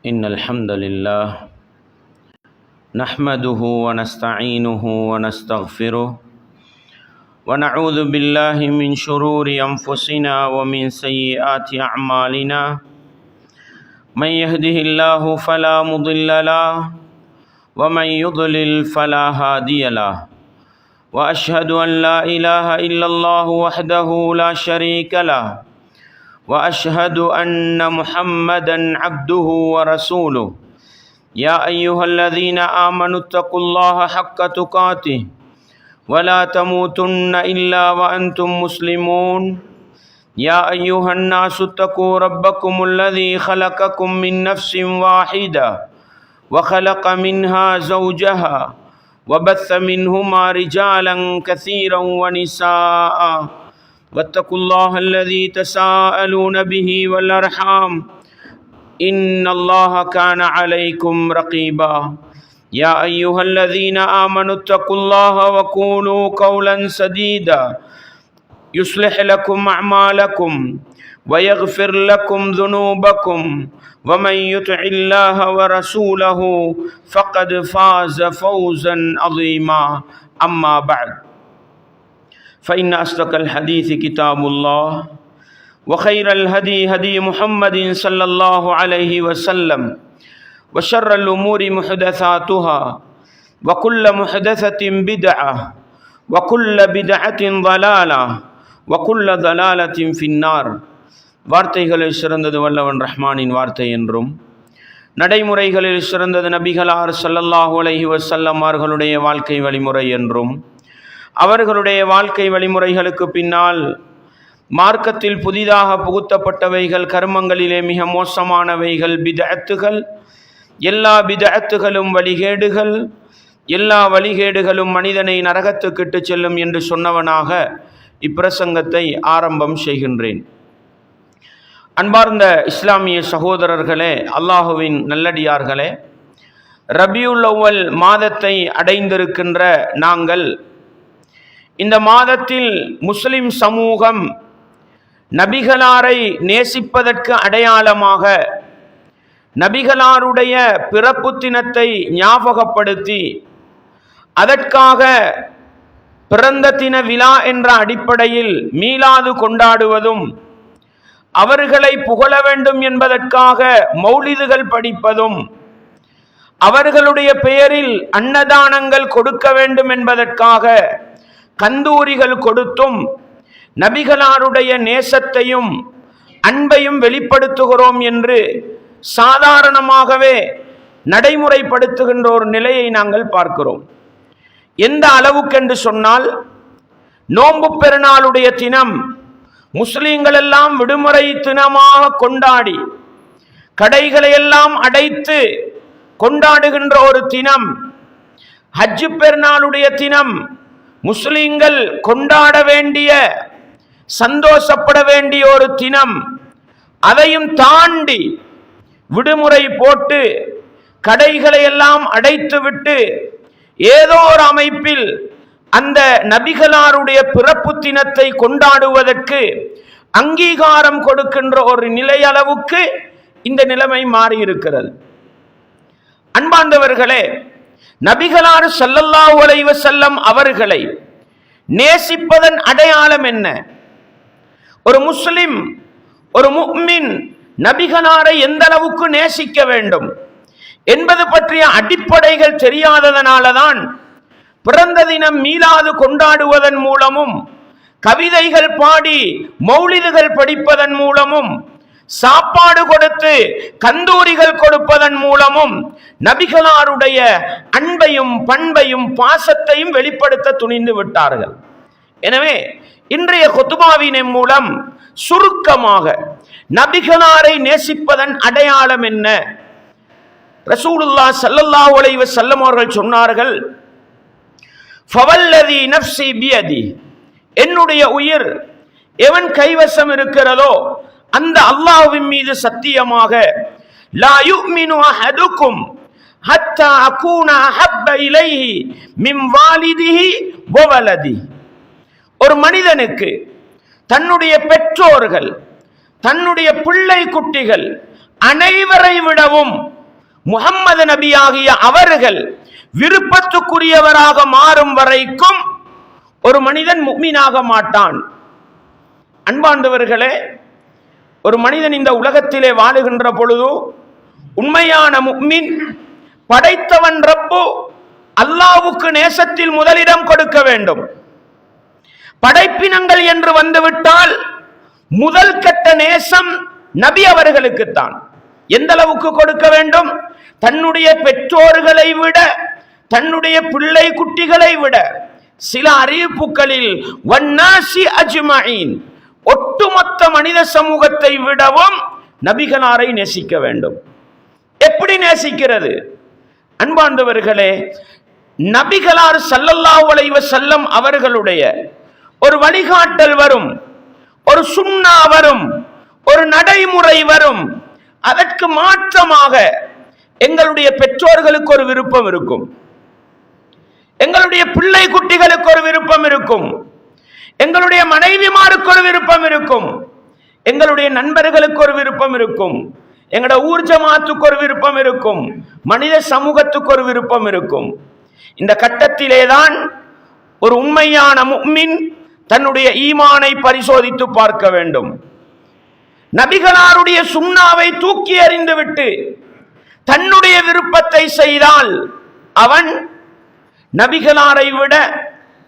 إن الحمد لله نحمده ونستعينه ونستغفره ونعوذ بالله من شرور أنفسنا ومن سيئات أعمالنا من يهده الله فلا مضل له ومن يضلل فلا هادي له وأشهد أن لا إله إلا الله وحده لا شريك له وأشهد أن محمدًا عبده ورسوله يا أيها الذين آمنوا اتقوا الله حق تقاته ولا تموتن إلا وأنتم مسلمون يا أيها الناس اتقوا ربكم الذي خلقكم من نفس واحدة وخلق منها زوجها وبث منهما رجالا كثيرا ونساء واتقوا الله الذي تساءلون به والأرحام إن الله كان عليكم رقيبا يا أيها الذين آمنوا اتقوا الله وقولوا قولا سديدا يصلح لكم أعمالكم ويغفر لكم ذنوبكم ومن يطع الله ورسوله فقد فاز فوزا عظيما أما بعد فإن أصدق الحديث كتاب الله وخير الهدي هدي محمد صلى الله عليه وسلم وشر الأمور محدثاتها وكل محدثة بدعة وكل بدعة ضلالة وكل ضلالة في النار. வார்த்தைகளில் சிறந்தது வல்லவன் ரஹ்மானின் வார்த்தை என்றும் நடைமுறைகளில் சிறந்தது நபிகளார் ஸல்லல்லாஹு அலைஹி வஸல்லம் அவர்களுடைய வாழ்க்கை வழிமுறை என்றும் அவர்களுடைய வாழ்க்கை வழிமுறைகளுக்கு பின்னால் மார்க்கத்தில் புதிதாக புகுத்தப்பட்டவைகள் கர்மங்களிலே மிக மோசமானவைகள் பிதஅத்துகள், எல்லா பிதஅத்துகளும் வழிகேடுகள், எல்லா வழிகேடுகளும் மனிதனை நரகத்துக்கு இட்டு செல்லும் என்று சொன்னவனாக இப்பிரசங்கத்தை ஆரம்பம் செய்கின்றேன். அன்பார்ந்த இஸ்லாமிய சகோதரர்களே, அல்லாஹுவின் நல்லடியார்களே, ரபியுல் அவ்வல் மாதத்தை அடைந்திருக்கின்ற நாங்கள் இந்த மாதத்தில் முஸ்லிம் சமூகம் நபிகளாரை நேசிப்பதற்கு அடையாளமாக நபிகளாருடைய பிறப்பு தினத்தை ஞாபகப்படுத்தி அதற்காக பிறந்த தின விழா என்ற அடிப்படையில் மீலாது கொண்டாடுவதும் அவர்களை புகழ வேண்டும் என்பதற்காக மௌலிதுகள் படிப்பதும் அவர்களுடைய பெயரில் அன்னதானங்கள் கொடுக்க வேண்டும் என்பதற்காக கந்தூரிகள் கொடுத்தும் நபிகளாருடைய நேசத்தையும் அன்பையும் வெளிப்படுத்துகிறோம் என்று சாதாரணமாகவே நடைமுறைப்படுத்துகின்ற ஒரு நிலையை நாங்கள் பார்க்கிறோம். எந்த அளவுக்கென்று சொன்னால், நோன்பு பெருநாளுடைய தினம் முஸ்லிம்கள் எல்லாம் விடுமுறை தினமாக கொண்டாடி கடைகளை எல்லாம் அடைத்து கொண்டாடுகின்ற ஒரு தினம், ஹஜ் பெருநாளுடைய தினம் முஸ்லிம்கள் கொண்டாட வேண்டிய சந்தோஷப்பட வேண்டிய ஒரு தினம், அதையும் தாண்டி விடுமுறை போட்டு கடைகளை எல்லாம் அடைத்துவிட்டு ஏதோ ஒரு அமைப்பில் அந்த நபிகளாருடைய பிறப்பு தினத்தை கொண்டாடுவதற்கு அங்கீகாரம் கொடுக்கின்ற ஒரு நிலையளவுக்கு இந்த நிலைமை மாறியிருக்கிறது. அன்பார்ந்தவர்களே, நபிகளார் ஸல்லல்லாஹு அலைஹி வஸல்லம் அவர்களை நேசிப்பதன் அடையாளம் என்ன? ஒரு முஸ்லிம், ஒரு முஃமின் நபிகளாரை எந்த அளவுக்கு நேசிக்க வேண்டும் என்பது பற்றிய அடிப்படைகள் தெரியாததனாலதான் பிறந்த தினம் மீலாது கொண்டாடுவதன் மூலமும் கவிதைகள் பாடி மௌலிதுகள் படிப்பதன் மூலமும் சாப்பாடு கொடுத்து கந்தூரிகள் கொடுப்பதன் மூலமும் நபிகளாருடைய அன்பையும் பண்பையும் பாசத்தையும் வெளிப்படுத்த துணிந்து விட்டார்கள். எனவே இன்றைய குத்பாவின் மூலம் சுருக்கமாக நபிகளாரை நேசிப்பதன் அடையாளம் என்ன? ரசூலுல்லாஹ் ஸல்லல்லாஹு அலைஹி வஸல்லம் அவர்கள் சொன்னார்கள், ஃபவல்லதி நஃப்ஸி பியதி, என்னுடைய உயிர் எவன் கைவசம் இருக்கிறதோ அந்த அல்லாஹ்வின் மீது சத்தியமாக, லா யுமினு அஹதுக்கும் ஹத்தா அகூன அஹப்ப இலைஹி மின் வாலிதிஹி வ வலதி. ஒரு மனிதனுக்கு தன்னுடைய பெற்றோர்கள், தன்னுடைய பிள்ளை குட்டிகள் அனைவரை விடவும் முஹம்மது நபி ஆகிய அவர்கள் விருப்பத்துக்குரியவராக மாறும் வரைக்கும் ஒரு மனிதன் முஃமினாக மாட்டான். அன்பார்ந்தவர்களே, ஒரு மனிதன் இந்த உலகத்திலே வாழுகின்ற பொழுது உண்மையான முஃமின் படைத்தவன் ரப்பு அல்லாஹ்வுக்கு நேசத்தில் முதலிடம் கொடுக்க வேண்டும். படைப்பினங்கள் என்று வந்துவிட்டால் முதல் கட்ட நேசம் நபி அவர்களுக்குத்தான். எந்த அளவுக்கு கொடுக்க வேண்டும்? தன்னுடைய பெற்றோர்களை விட, தன்னுடைய பிள்ளை குட்டிகளை விட, சில அறிவிப்புகளில் வன்னாசி அஜ்மஈன், ஒட்டுமொத்த மனித சமூகத்தை விடவும் நபிகளாரை நேசிக்க வேண்டும். எப்படி நேசிக்கிறது? அன்பார்ந்தவர்களே, நபிகளார் ஸல்லல்லாஹு அலைஹி வஸல்லம் அவர்களுடைய ஒரு வழிகாட்டல் வரும், ஒரு சுன்னா வரும், ஒரு நடைமுறை வரும். அதற்கு மாற்றமாக எங்களுடைய பெற்றோர்களுக்கு ஒரு விருப்பம் இருக்கும், எங்களுடைய பிள்ளை குட்டிகளுக்கு ஒரு விருப்பம் இருக்கும், எங்களுடைய மனைவிமாருக்கு ஒரு விருப்பம் இருக்கும், எங்களுடைய நண்பர்களுக்கு ஒரு விருப்பம் இருக்கும், எங்களோட ஊர் ஜமாத்துக்கு ஒரு விருப்பம் இருக்கும், மனித சமூகத்துக்கு ஒரு விருப்பம் இருக்கும். இந்த கட்டத்திலேதான் ஒரு உண்மையான முஃமின் தன்னுடைய ஈமானை பரிசோதித்து பார்க்க வேண்டும். நபிகளாருடைய சுன்னாவை தூக்கி எறிந்துவிட்டு தன்னுடைய விருப்பத்தை செய்தால் அவன் நபிகளாரை விட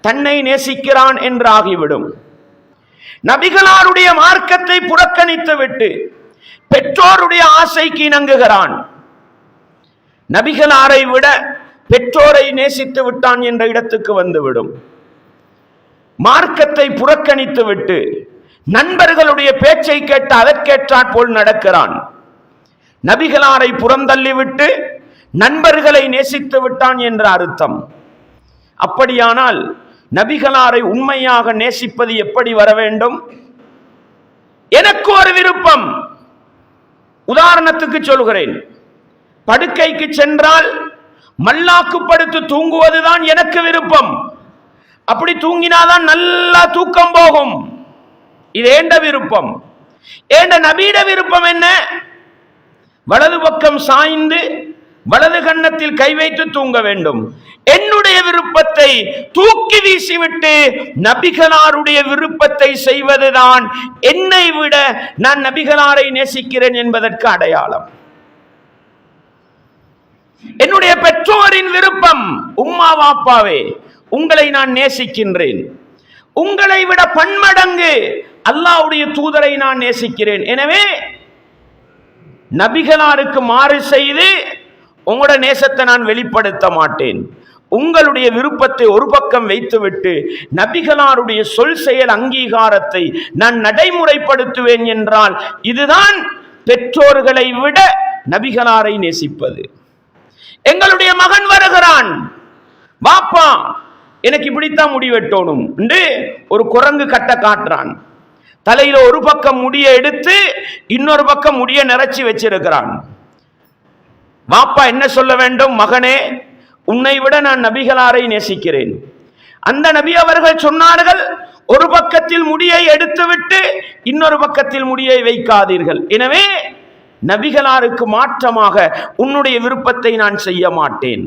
தன்னை நேசிக்கிறான் என்றாகிவிடும். நபிகளாருடைய மார்க்கத்தை புறக்கணித்து விட்டு பெற்றோருடைய ஆசைக்கு இணங்குகிறான். நபிகளாரை விட பெற்றோரை நேசித்து விட்டான் என்ற இடத்துக்கு வந்துவிடும். மார்க்கத்தை புறக்கணித்து விட்டு நண்பர்களுடைய பேச்சை கேட்டு அதற்கேற்றாற் போல் நடக்கிறான். நபிகளாரை புறந்தள்ளிவிட்டு நண்பர்களை நேசித்து விட்டான் என்ற அர்த்தம். அப்படியானால் நபிகளாரை உண்மையாக நேசிப்பது எப்படி வர வேண்டும்? எனக்கு ஒரு விருப்பம். உதாரணத்துக்கு சொல்கிறேன், படுக்கைக்கு சென்றால் மல்லாக்கு படுத்து தூங்குவதுதான் எனக்கு விருப்பம். அப்படி தூங்கினாதான் நல்லா தூக்கம் போகும். இது ஏண்ட விருப்பம். ஏண்ட நபியிட விருப்பம் என்ன? வலது பக்கம் சாய்ந்து வலது கன்னத்தில் கை வைத்து தூங்க வேண்டும். என்னுடைய விருப்பத்தை தூக்கி வீசிவிட்டு நபிகளாருடைய விருப்பத்தை செய்வதுதான் என்னை விட நான் நபிகளாரை நேசிக்கிறேன் என்பதற்கு அடையாளம். என்னுடைய பெற்றோரின் விருப்பம், உம்மா வாப்பாவே உங்களை நான் நேசிக்கின்றேன், உங்களை விட பன்மடங்கு அல்லாஹ்வுடைய தூதரை நான் நேசிக்கிறேன். எனவே நபிகளாருக்கு மாறு செய்து உங்களோட நேசத்தை நான் வெளிப்படுத்த மாட்டேன். உங்களுடைய விருப்பத்தை ஒரு பக்கம் வைத்துவிட்டு நபிகளாருடைய சொல் செயல் அங்கீகாரத்தை நான் நடைமுறைப்படுத்துவேன் என்றால் இதுதான் பெற்றோர்களை விட நபிகளாரை நேசிப்பது. எங்களுடைய மகன் வருகிறான், வாப்பா எனக்கு இப்படித்தான் முடி வெட்டணும் என்று ஒரு குரங்கு கட்ட காட்டுறான். தலையில ஒரு பக்கம் முடிய எடுத்து இன்னொரு பக்கம் முடிய நிறைச்சி வச்சிருக்கிறான். வாப்பா என்ன சொல்ல வேண்டும்? மகனே, உன்னை விட நான் நபிகளாரை நேசிக்கிறேன். அந்த நபி அவர்கள் சொன்னார்கள், ஒரு பக்கத்தில் முடியை எடுத்துவிட்டு இன்னொரு பக்கத்தில் முடியை வைக்காதீர்கள். எனவே நபிகளாருக்கு மாற்றமாக உன்னுடைய விருப்பத்தை நான் செய்ய மாட்டேன்.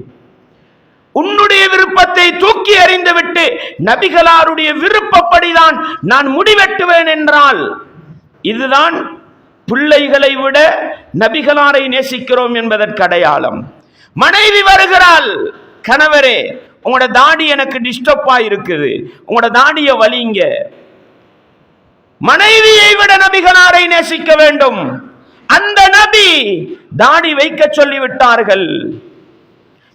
உன்னுடைய விருப்பத்தை தூக்கி எறிந்துவிட்டு நபிகளாருடைய விருப்பப்படிதான் நான் முடிவெட்டுவேன் என்றால் இதுதான் பிள்ளைகளை விட நபிகளாரை நேசிக்கிறோம் என்பதற்கு அடையாளம். மனைவி வருகிறாள், கணவரே உங்களோட தாடி எனக்கு டிஸ்டர்பா இருக்குது, உங்களோட தாடிய வலிங்க. மனைவியை விட நபிகளாரை நேசிக்க வேண்டும். அந்த நபி தாடி வைக்க சொல்லிவிட்டார்கள்.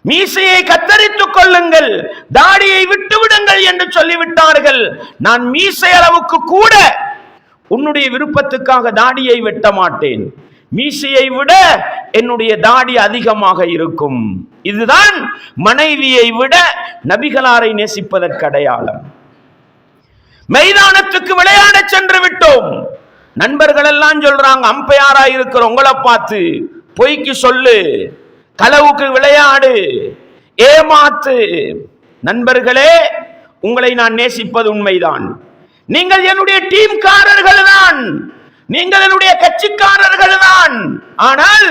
மீசையை கத்தரித்துக் கொள்ளுங்கள், தாடியை விட்டு விடுங்கள் என்று சொல்லிவிட்டார்கள். நான் மீசை அளவுக்கு கூட உன்னுடைய விருப்பத்துக்காக தாடியை வெட்ட மாட்டேன். மீசையை விட என்னுடைய தாடி அதிகமாக இருக்கும். இதுதான் மனைவியை விட நபிகளாரை நேசிப்பதற்கு அடையாளம். மைதானத்துக்கு விளையாட சென்று விட்டோம். நண்பர்கள் எல்லாம் சொல்றாங்க, அம்பையாரா இருக்கிற உங்களை பார்த்து பொய்க்கு சொல்லு, களவுக்கு விளையாடு, ஏமாத்து. நண்பர்களே, உங்களை நான் நேசிப்பது உண்மைதான். நீங்கள் என்னுடைய டீம்காரர்கள் தான். நீங்கள் என்னுடைய கட்சிக்காரர்கள் தான், ஆனால்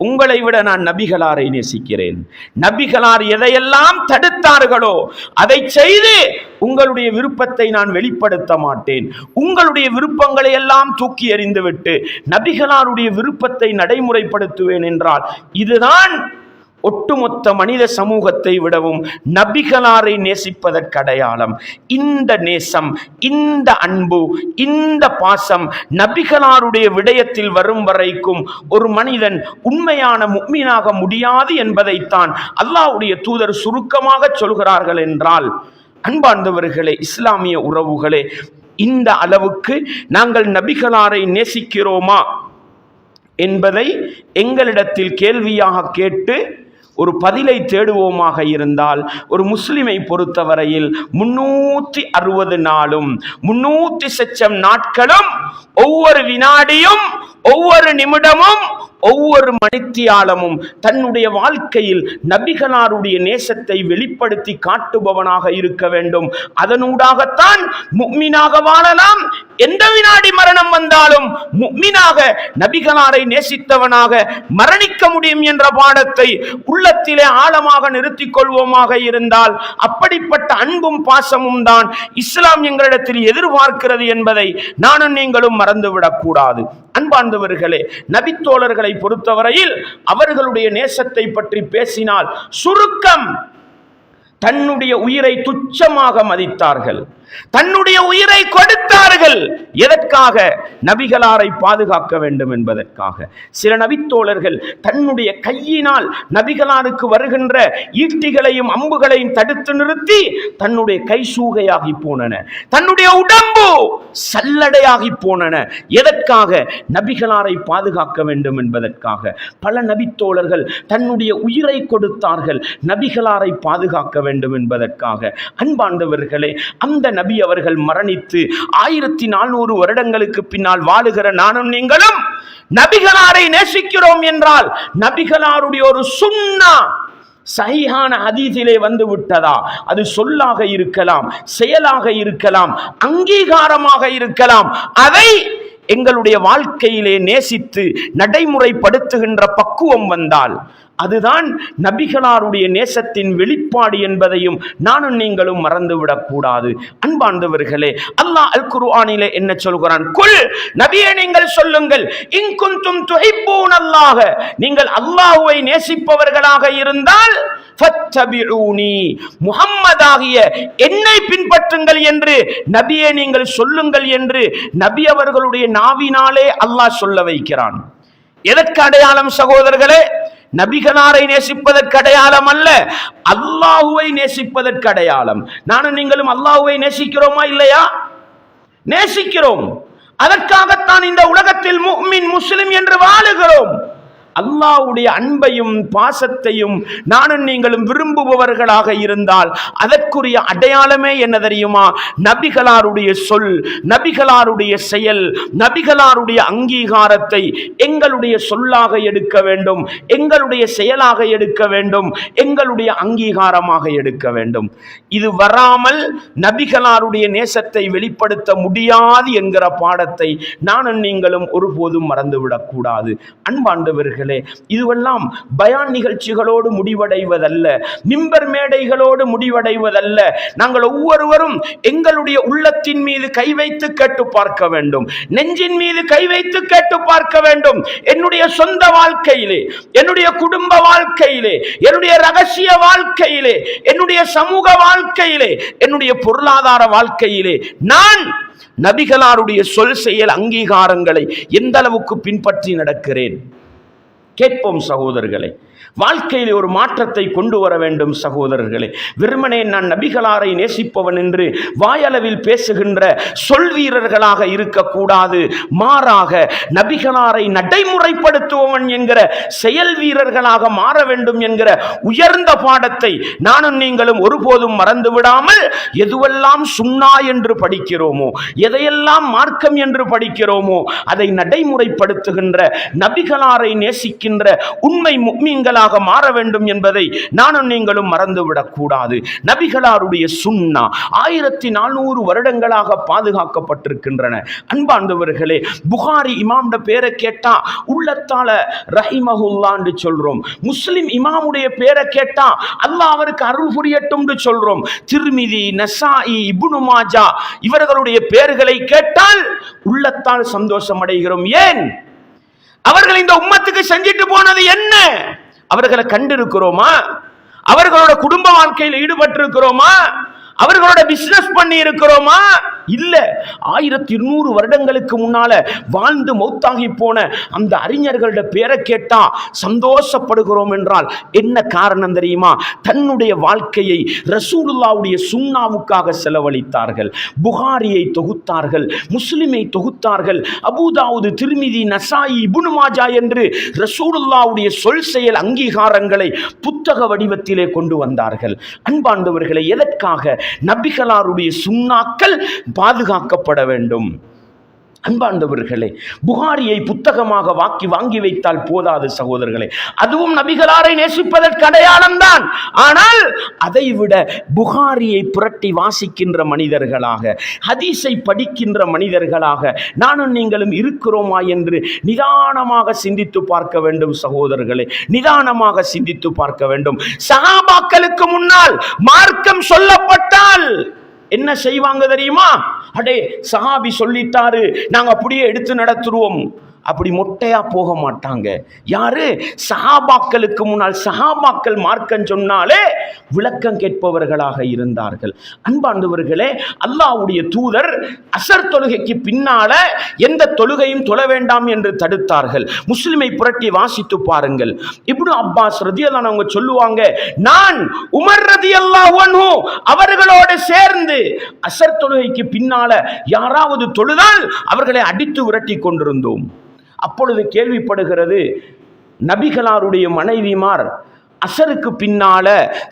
உங்களை விட நான் நபிகளாரை நேசிக்கிறேன். நபிகளார் எதையெல்லாம் தடுத்தார்களோ அதை செய்து உங்களுடைய விருப்பத்தை நான் வெளிப்படுத்த மாட்டேன். உங்களுடைய விருப்பங்களை எல்லாம் தூக்கி எறிந்துவிட்டு நபிகளாருடைய விருப்பத்தை நடைமுறைப்படுத்துவேன் என்றால் இதுதான் ஒட்டுமொத்த மனித சமூகத்தை விடவும் நபிகளாரை நேசிப்பதற்கு அடையாளம். இந்த நேசம், இந்த அன்பு, இந்த பாசம் நபிகளாருடைய விடயத்தில் வரும் வரைக்கும் ஒரு மனிதன் உண்மையான முஃமினாக முடியாது என்பதைத்தான் அல்லாஹ்வுடைய தூதர் சுருக்கமாக சொல்கிறார்கள் என்றால், அன்பார்ந்தவர்களே, இஸ்லாமிய உறவுகளே, இந்த அளவுக்கு நாங்கள் நபிகளாரை நேசிக்கிறோமா என்பதை எங்களிடத்தில் கேள்வியாக கேட்டு ஒரு பதிலை தேடுவோமாக இருந்தால், ஒரு முஸ்லிமை பொறுத்தவரையில் 360 நாளும் 300 நாட்களும் ஒவ்வொரு வினாடியும் ஒவ்வொரு நிமிடமும் ஒவ்வொரு மணித்தியாலமும் தன்னுடைய வாழ்க்கையில் நபிகளாருடைய நேசத்தை வெளிப்படுத்தி காட்டுபவனாக இருக்க வேண்டும். அதனூடாகத்தான் முஃமினாக வாழலாம். எந்த வினாடி மரணம் வந்தாலும் முஃமினாக நபிகளாரை நேசித்தவனாக மரணிக்க முடியும் என்ற பாடத்தை உள்ளத்திலே ஆழமாக நிறுத்திக் கொள்வோமாக இருந்தால், அப்படிப்பட்ட அன்பும் பாசமும் தான் இஸ்லாம் எங்களிடத்தில் எதிர்பார்க்கிறது என்பதை நானும் நீங்களும் மறந்துவிடக் கூடாது. அன்பார்ந்தவர்களே, நபித்தோழர்களை பொறுத்தவரையில் அவர்களுடைய நேசத்தை பற்றி பேசினால் சுருக்கம், தன்னுடைய உயிரை துச்சமாக மதித்தார்கள், தன்னுடைய உயிரை கொடுத்தார்கள். எதற்காக? நபிகளாரை பாதுகாக்க வேண்டும் என்பதற்காக. சில நபித்தோழர்கள் தன்னுடைய கையினால் நபிகளாருக்கு வருகின்ற ஈட்டிகளையும் அம்புகளையும் தடுத்து நிறுத்தி தன்னுடைய கை சூகையாகி போனன, தன்னுடைய உடம்பு சல்லடையாகி போனன. எதற்காக? நபிகளாரை பாதுகாக்க வேண்டும் என்பதற்காக. பல நபித்தோழர்கள் தன்னுடைய உயிரை கொடுத்தார்கள் நபிகளாரை பாதுகாக்க வேண்டும் என்பதற்காக. அன்பாண்டவர்களே, அந்த நபி அவர்கள் மரணித்து 1400 வருடங்களுக்கு பின்னால் வாழுகிற நானும் நீங்களும் நபிகளாரை நேசிக்கிறோம் என்றால் நபிகளாருடைய ஒரு சுன்னா சஹீஹான ஹதீஸிலே வந்து விட்டதா? அது சொல்லாக இருக்கலாம், செயலாக இருக்கலாம், அங்கீகாரமாக இருக்கலாம். அதை எங்களுடைய வாழ்க்கையிலே நேசித்து நடைமுறைப்படுத்துகின்ற பக்குவம் வந்தால் அதுதான் நபிகளாருடைய நேசத்தின் வெளிப்பாடு என்பதையும் நானும் நீங்களும் மறந்துவிடக் கூடாது. அன்பார்ந்தவர்களே, அல்லாஹ் அல் குர்ஆனிலே என்ன சொல்கிறான்? குல், நபியே நீங்கள் சொல்லுங்கள், இன் குன்தும் துஹிப்பூனல்லாஹ, நீங்கள் அல்லாஹ்வை நேசிப்பவர்களாக இருந்தால் ஃபத்தபிஊனி, முஹம்மதாகிய என்னை பின்பற்றுங்கள் என்று நபியே நீங்கள் சொல்லுங்கள் என்று நபி அவர்களுடைய நாவினாலே அல்லாஹ் சொல்ல வைக்கிறான். எதற்கு அடையாளம் சகோதரர்களே? நபிகளாரை நேசிப்பதற்கு அடையாளம் அல்ல, அல்லாஹுவை நேசிப்பதற்கு அடையாளம். நானும் நீங்களும் அல்லாஹுவை நேசிக்கிறோமா இல்லையா? நேசிக்கிறோம். அதற்காகத்தான் இந்த உலகத்தில் முஃமின், முஸ்லிம் என்று வாழுகிறோம். அல்லாஹ்வுடைய அன்பையும் பாசத்தையும் நானும் நீங்களும் விரும்புபவர்களாக இருந்தால் அதற்குரிய அடையாளமே என்ன தெரியுமா? நபிகளாருடைய சொல், நபிகளாருடைய செயல், நபிகளாருடைய அங்கீகாரத்தை எங்களுடைய சொல்லாக எடுக்க வேண்டும், எங்களுடைய செயலாக எடுக்க வேண்டும், எங்களுடைய அங்கீகாரமாக எடுக்க வேண்டும். இது வராமல் நபிகளாருடைய நேசத்தை வெளிப்படுத்த முடியாது என்கிற பாடத்தை நானும் நீங்களும் ஒருபோதும் மறந்துவிடக் கூடாது. அன்பாண்டவர்களே, இதுவெல்லாம் பயான் நிகழ்ச்சிகளோடு முடிவடைவதல்ல, மிம்பர் மேடைகளோடு முடிவடைவதல்ல. நாங்கள் ஒவ்வொருவரும் எங்களுடைய உள்ளத்தின் மீது கை வைத்து கேட்டு பார்க்க வேண்டும், நெஞ்சின் மீது கை வைத்து கேட்டு பார்க்க வேண்டும். என்னுடைய சொந்த வாழ்க்கையிலே, என்னுடைய குடும்ப வாழ்க்கையிலே, என்னுடைய ரகசிய வாழ்க்கையிலே, என்னுடைய சமூக வாழ்க்கையிலே, என்னுடைய பொருளாதார வாழ்க்கையிலே நான் நபிகளாருடைய சொல், செயல், அங்கீகாரங்களை எந்த அளவுக்கு பின்பற்றி நடக்கிறேன்? கேட்போம் சகோதரர்களே. வாழ்க்கையில் ஒரு மாற்றத்தை கொண்டு வர வேண்டும் சகோதரர்களே. வெறுமனே நான் நபிகளாரை நேசிப்பவன் என்று வாயளவில் பேசுகின்ற சொல் வீரர்களாக இருக்கக்கூடாது. மாறாக நபிகளாரை நடைமுறைப்படுத்துபவன் என்கிற செயல் வீரர்களாக மாற வேண்டும் என்கிற உயர்ந்த பாடத்தை நானும் நீங்களும் ஒருபோதும் மறந்து விடாமல், எதுவெல்லாம் சுன்னா என்று படிக்கிறோமோ, எதையெல்லாம் மார்க்கம் என்று படிக்கிறோமோ அதை நடைமுறைப்படுத்துகின்ற, நபிகளாரை நேசிக்க நேசிக்கின்ற உண்மை முஃமின்களாக மாற வேண்டும் என்பதை நானும் நீங்களும் மறந்துவிடக் கூடாது. நபிகளாருடைய சுன்னா 1400 வருடங்களாக பாதுகாக்கப்பட்டிருக்கின்றன. அன்பார்ந்தவர்களே, புகாரி இமாம்ட பேரை கேட்டா உள்ளத்தால ரஹிமஹுல்லான்னு சொல்றோம். முஸ்லிம் இமாமுடைய பேரை கேட்டா அல்லாஹ் அவருக்கு அருள் புரியட்டும் சொல்றோம். திர்மிதி, நசாயி, இப்னு மாஜா இவர்களுடைய பெயர்களை கேட்டால் உள்ளத்தால் சந்தோஷம் அடைகிறோம். ஏன்? அவர்கள் இந்த உம்மத்துக்கு செஞ்சிட்டு போனது என்ன? அவர்களை கண்டிருக்கிறோமா? அவர்களோட குடும்ப வாழ்க்கையில் ஈடுபட்டிருக்கிறோமா? அவர்களோட பிசினஸ் பண்ணி இருக்கிறோமா? இல்ல. 1200 வருடங்களுக்கு முன்னால வாழ்ந்து மௌத்தாகி போன அந்த அறிஞர்களோட பேரை கேட்டா சந்தோஷப்படுகிறோம் என்றால் என்ன காரணம் தெரியுமா? தன்னுடைய வாழ்க்கையை ரசூலுல்லாஹ்வுடைய சுன்னாவுக்காக செலவழித்தார்கள். புகாரியை தொகுத்தார்கள், முஸ்லிமை தொகுத்தார்கள், அபூதாவுது, திர்மிதி, நசாயி, இப்னு மாஜா என்று ரசூலுல்லாஹ்வுடைய சொல் செயல் அங்கீகாரங்களை புத்தக வடிவத்திலே கொண்டு வந்தார்கள். அன்பார்ந்தவர்களை, எதற்காக? நபிகளாருடைய சுன்னாக்கள் பாதுகாக்கப்பட வேண்டும். அன்பார்ந்தவர்களே, புகாரியை புத்தகமாக வாங்கி வைத்தால் போதாது சகோதரர்களே, அதுவும் நபிகளாரை நேசிப்பதற்கு அடையாளம் தான். ஆனால் அதைவிட புகாரியை புரட்டி வாசிக்கின்ற மனிதர்களாக, ஹதீஸை படிக்கின்ற மனிதர்களாக நானும் நீங்களும் இருக்கிறோமா என்று நிதானமாக சிந்தித்து பார்க்க வேண்டும் சகோதரர்களே, நிதானமாக சிந்தித்து பார்க்க வேண்டும். சஹாபாக்களுக்கு முன்னால் மார்க்கம் சொல்லப்பட்டால் என்ன செய்வாங்க தெரியுமா? அடே, சஹாபி சொல்லிட்டாரு, நாங்க அப்படியே எடுத்து நடத்துருவோம். அப்படி மொட்டையா போக மாட்டாங்க. யாரு? சஹாபாக்களுக்கு முன்னால் சஹாபாக்கள் மார்க்கம் சொன்னாலே விளக்கம் கேட்பவர்களாக இருந்தார்கள். அன்பார்ந்தவர்களே, அல்லாஹ்வுடைய தூதர் அசர் தொழுகைக்கு பின்னால எந்த தொழுகையும் தொழ வேண்டாம் என்று தடுத்தார்கள். முஸ்லிமை புரட்டி வாசித்து பாருங்கள். இப்னு அப்பாஸ் ரலியல்லாஹு அன்ஹு சொல்லுவாங்க, நான் உமர் ரலியல்லாஹு அன்ஹு அவர்களோடு சேர்ந்து அசர் தொழுகைக்கு பின்னால யாராவது தொழுதால் அவர்களை அடித்து விரட்டி கொண்டிருந்தோம். அப்பொழுது கேள்விப்படுகிறது, நபிகளாருடைய மனைவிமார் அசருக்கு பின்னால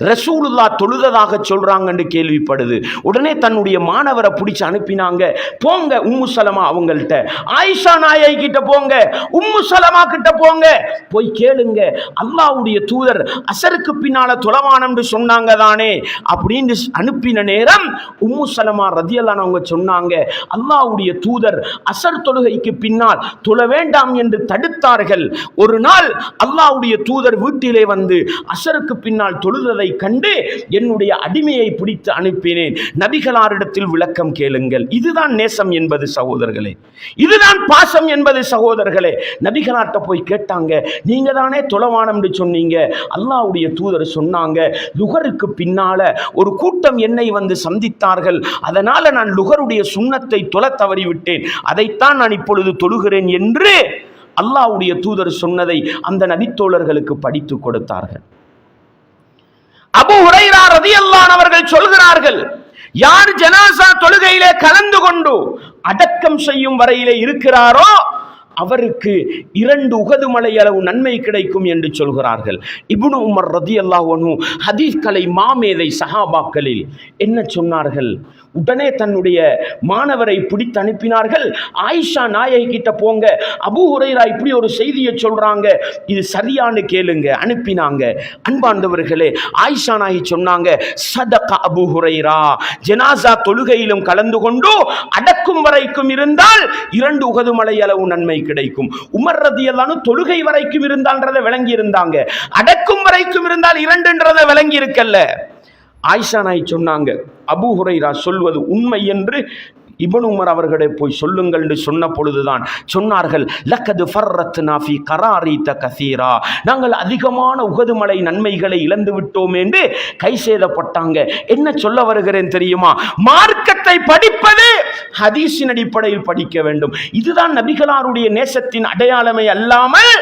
ரசூலுல்லாஹ் தொழுததாக சொல்றாங்கன்னு கேள்விப்படுது. உடனே தன்னுடைய மாணவரை பிடிச்சு அனுப்பினாங்க, போங்க உம்மு சலமா அவங்கள்ட்ட, ஆயிஷா நாயை கிட்ட போங்க, உம்மு சலமா கிட்ட போங்க, போய் கேளுங்க, அல்லாஹ்வுடைய தூதர் அசருக்கு பின்னால தொழவானம்னு சொன்னாங்க தானே அப்படின்னு அனுப்பின நேரம் உம்மு சலமா ரலியல்லாஹு அன்ஹா சொன்னாங்க, அல்லாஹ்வுடைய தூதர் அசர் தொழுகைக்கு பின்னால் தொழ வேண்டாம் என்று தடுத்தார்கள். ஒரு நாள் அல்லாஹ்வுடைய தூதர் வீட்டிலே வந்து அசருக்கு பின்னால் தொழுததை கண்டு என்னுடைய அடிமையை பிடித்து அனுப்பினேன், நபிகளாரிடத்தில் விளக்கம் கேளுங்கள். இதுதான் நேசம் என்பது சகோதரர்களே, இதுதான் பாசம் என்பது சகோதரர்களே. நபிகளார்ட்ட போய் கேட்டாங்க, நீங்க தானே தொழவானம்னு சொன்னீங்க, அல்லாஹ்வுடைய தூதர் சொன்னாங்க, லுகருக்கு பின்னால ஒரு கூட்டம் என்னை வந்து சந்தித்தார்கள், அதனால நான் லுகருடைய சுன்னத்தை தொழ தவறிவிட்டேன், அதைத்தான் நான் இப்பொழுது தொழுகிறேன் என்று அல்லாஹ்வுடைய தூதர் சொன்னதை அந்த நபித்தோழர்களுக்கு படித்து கொடுத்தார்கள். அபூ ஹுரைரா ரலியல்லாஹு அன்ஹு அவர்கள் சொல்கிறார்கள், யார் ஜனாசா தொழுகையிலே கலந்து கொண்டு அடக்கம் செய்யும் வரையிலே இருக்கிறாரோ அவருக்கு 2 உஹது மலை அளவு நன்மை கிடைக்கும் என்று சொல்கிறார்கள். இப்னு உமர் ரலியல்லாஹு அன்ஹு ஹதீஸ்களை மாமேதை சஹாபாக்களில் என்ன சொன்னார்கள்? உடனே தன்னுடைய மாணவரை பிடித்து அனுப்பினார்கள், ஆயிஷா நாயை கிட்ட போங்க, அபூ ஹுரைரா இப்படி ஒரு செய்தியை சொல்றாங்க, இது சரியானு கேளுங்க. அனுப்பினாங்க. அன்பார்ந்தவர்களே, ஆயிஷா நாயி சொன்னாங்க, சதக அபூ ஹுரைரா, ஜனாசா தொழுகையிலும் கலந்து கொண்டு அடக்கும் வரைக்கும் இருந்தால் 2 உஹது மலை அளவு நன்மை கிடைக்கும். உமர் ரலியல்லாஹு அன்ஹு தொழுகை வரைக்கும் இருந்தான்றதை விளங்கி இருந்தாங்க, அடக்கும் வரைக்கும் இருந்தால் 2ன்றதை விளங்கி இருக்கல்ல. ஆயிஷா நாய் சொன்னாங்க, அபூ ஹுரைரா சொல்வது உண்மை என்று இப்னு உமர் அவர்களை போய் சொல்லுங்கள் என்று சொன்ன பொழுதுதான் சொன்னார்கள், லக்கது ஃபர்ரத்னா ஃபீ கராரீத கஸீரா, நாங்கள் அதிகமான உஹது மலை நன்மைகளை இழந்து விட்டோம் என்று கை சேதப்பட்டாங்க. என்ன சொல்ல வருகிறேன் தெரியுமா? மார்க்கத்தை படிப்பது ஹதீஸின் அடிப்படையில் படிக்க வேண்டும். இதுதான் நபிகளாருடைய நேசத்தின் அடையாளமே அல்லாமல்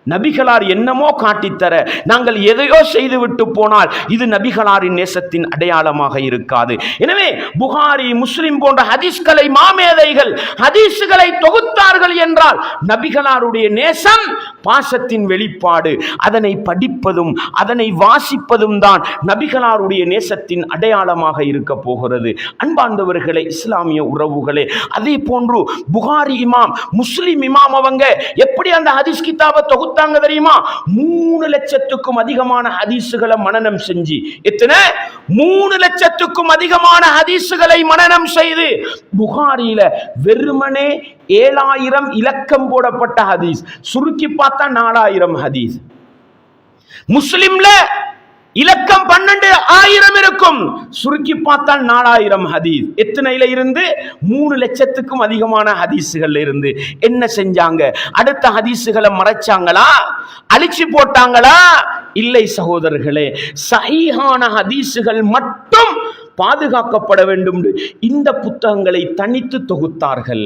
நபிகளார் என்னமோ காட்டித்தர நாங்கள் எதையோ செய்துவிட்டு போனால் இது நபிகளாரின் நேசத்தின் அடையாளமாக இருக்காது. எனவே புகாரி, முஸ்லிம் போன்ற ஹதீஸ்களை மாமேதைகள் ஹதீஸ்களை தொகுத்தார்கள் என்றால் நபிகளாருடைய நேசம் பாசத்தின் வெளிப்பாடு. அதனை படிப்பதும் அதனை வாசிப்பதும் தான் நபிகளாருடைய நேசத்தின் அடையாளமாக இருக்க போகிறது. அன்பார்ந்தவர்களே, இஸ்லாமிய உறவுகளே, அதே போன்று புகாரி இமாம், முஸ்லிம் இமாம் அவங்க எப்படி அந்த ஹதீஸ் கிதாபை தொகுத்து தொகுத்தாங்க தெரியுமா? 3 லட்சத்துக்கும் அதிகமான ஹதீசுகளை மனனம் செஞ்சு. எத்தனை? 3 லட்சத்துக்கும் அதிகமான ஹதீசுகளை மனனம் செய்து புகாரியில வெறுமனே 7000 இலக்கம் போடப்பட்ட ஹதீஸ், சுருக்கி பார்த்தா 4000 ஹதீஸ். முஸ்லிம்ல இலக்கம் 12,000 இருக்கும், சுருக்கி பார்த்தால் 4000 ஹதீஸ். எத்தனையில இருந்து? 3 லட்சத்துக்கும் அதிகமான ஹதீசுகள்ல இருந்து. என்ன செஞ்சாங்க? அடுத்த ஹதீசுகளை மறைச்சாங்களா? அழிச்சு போட்டாங்களா? இல்லை சகோதரர்களே, சஹீஹான ஹதீசுகள் மட்டும் பாதுகாக்கப்பட வேண்டும். இந்த புத்தகங்களை தனித்து தொகுத்தார்கள்.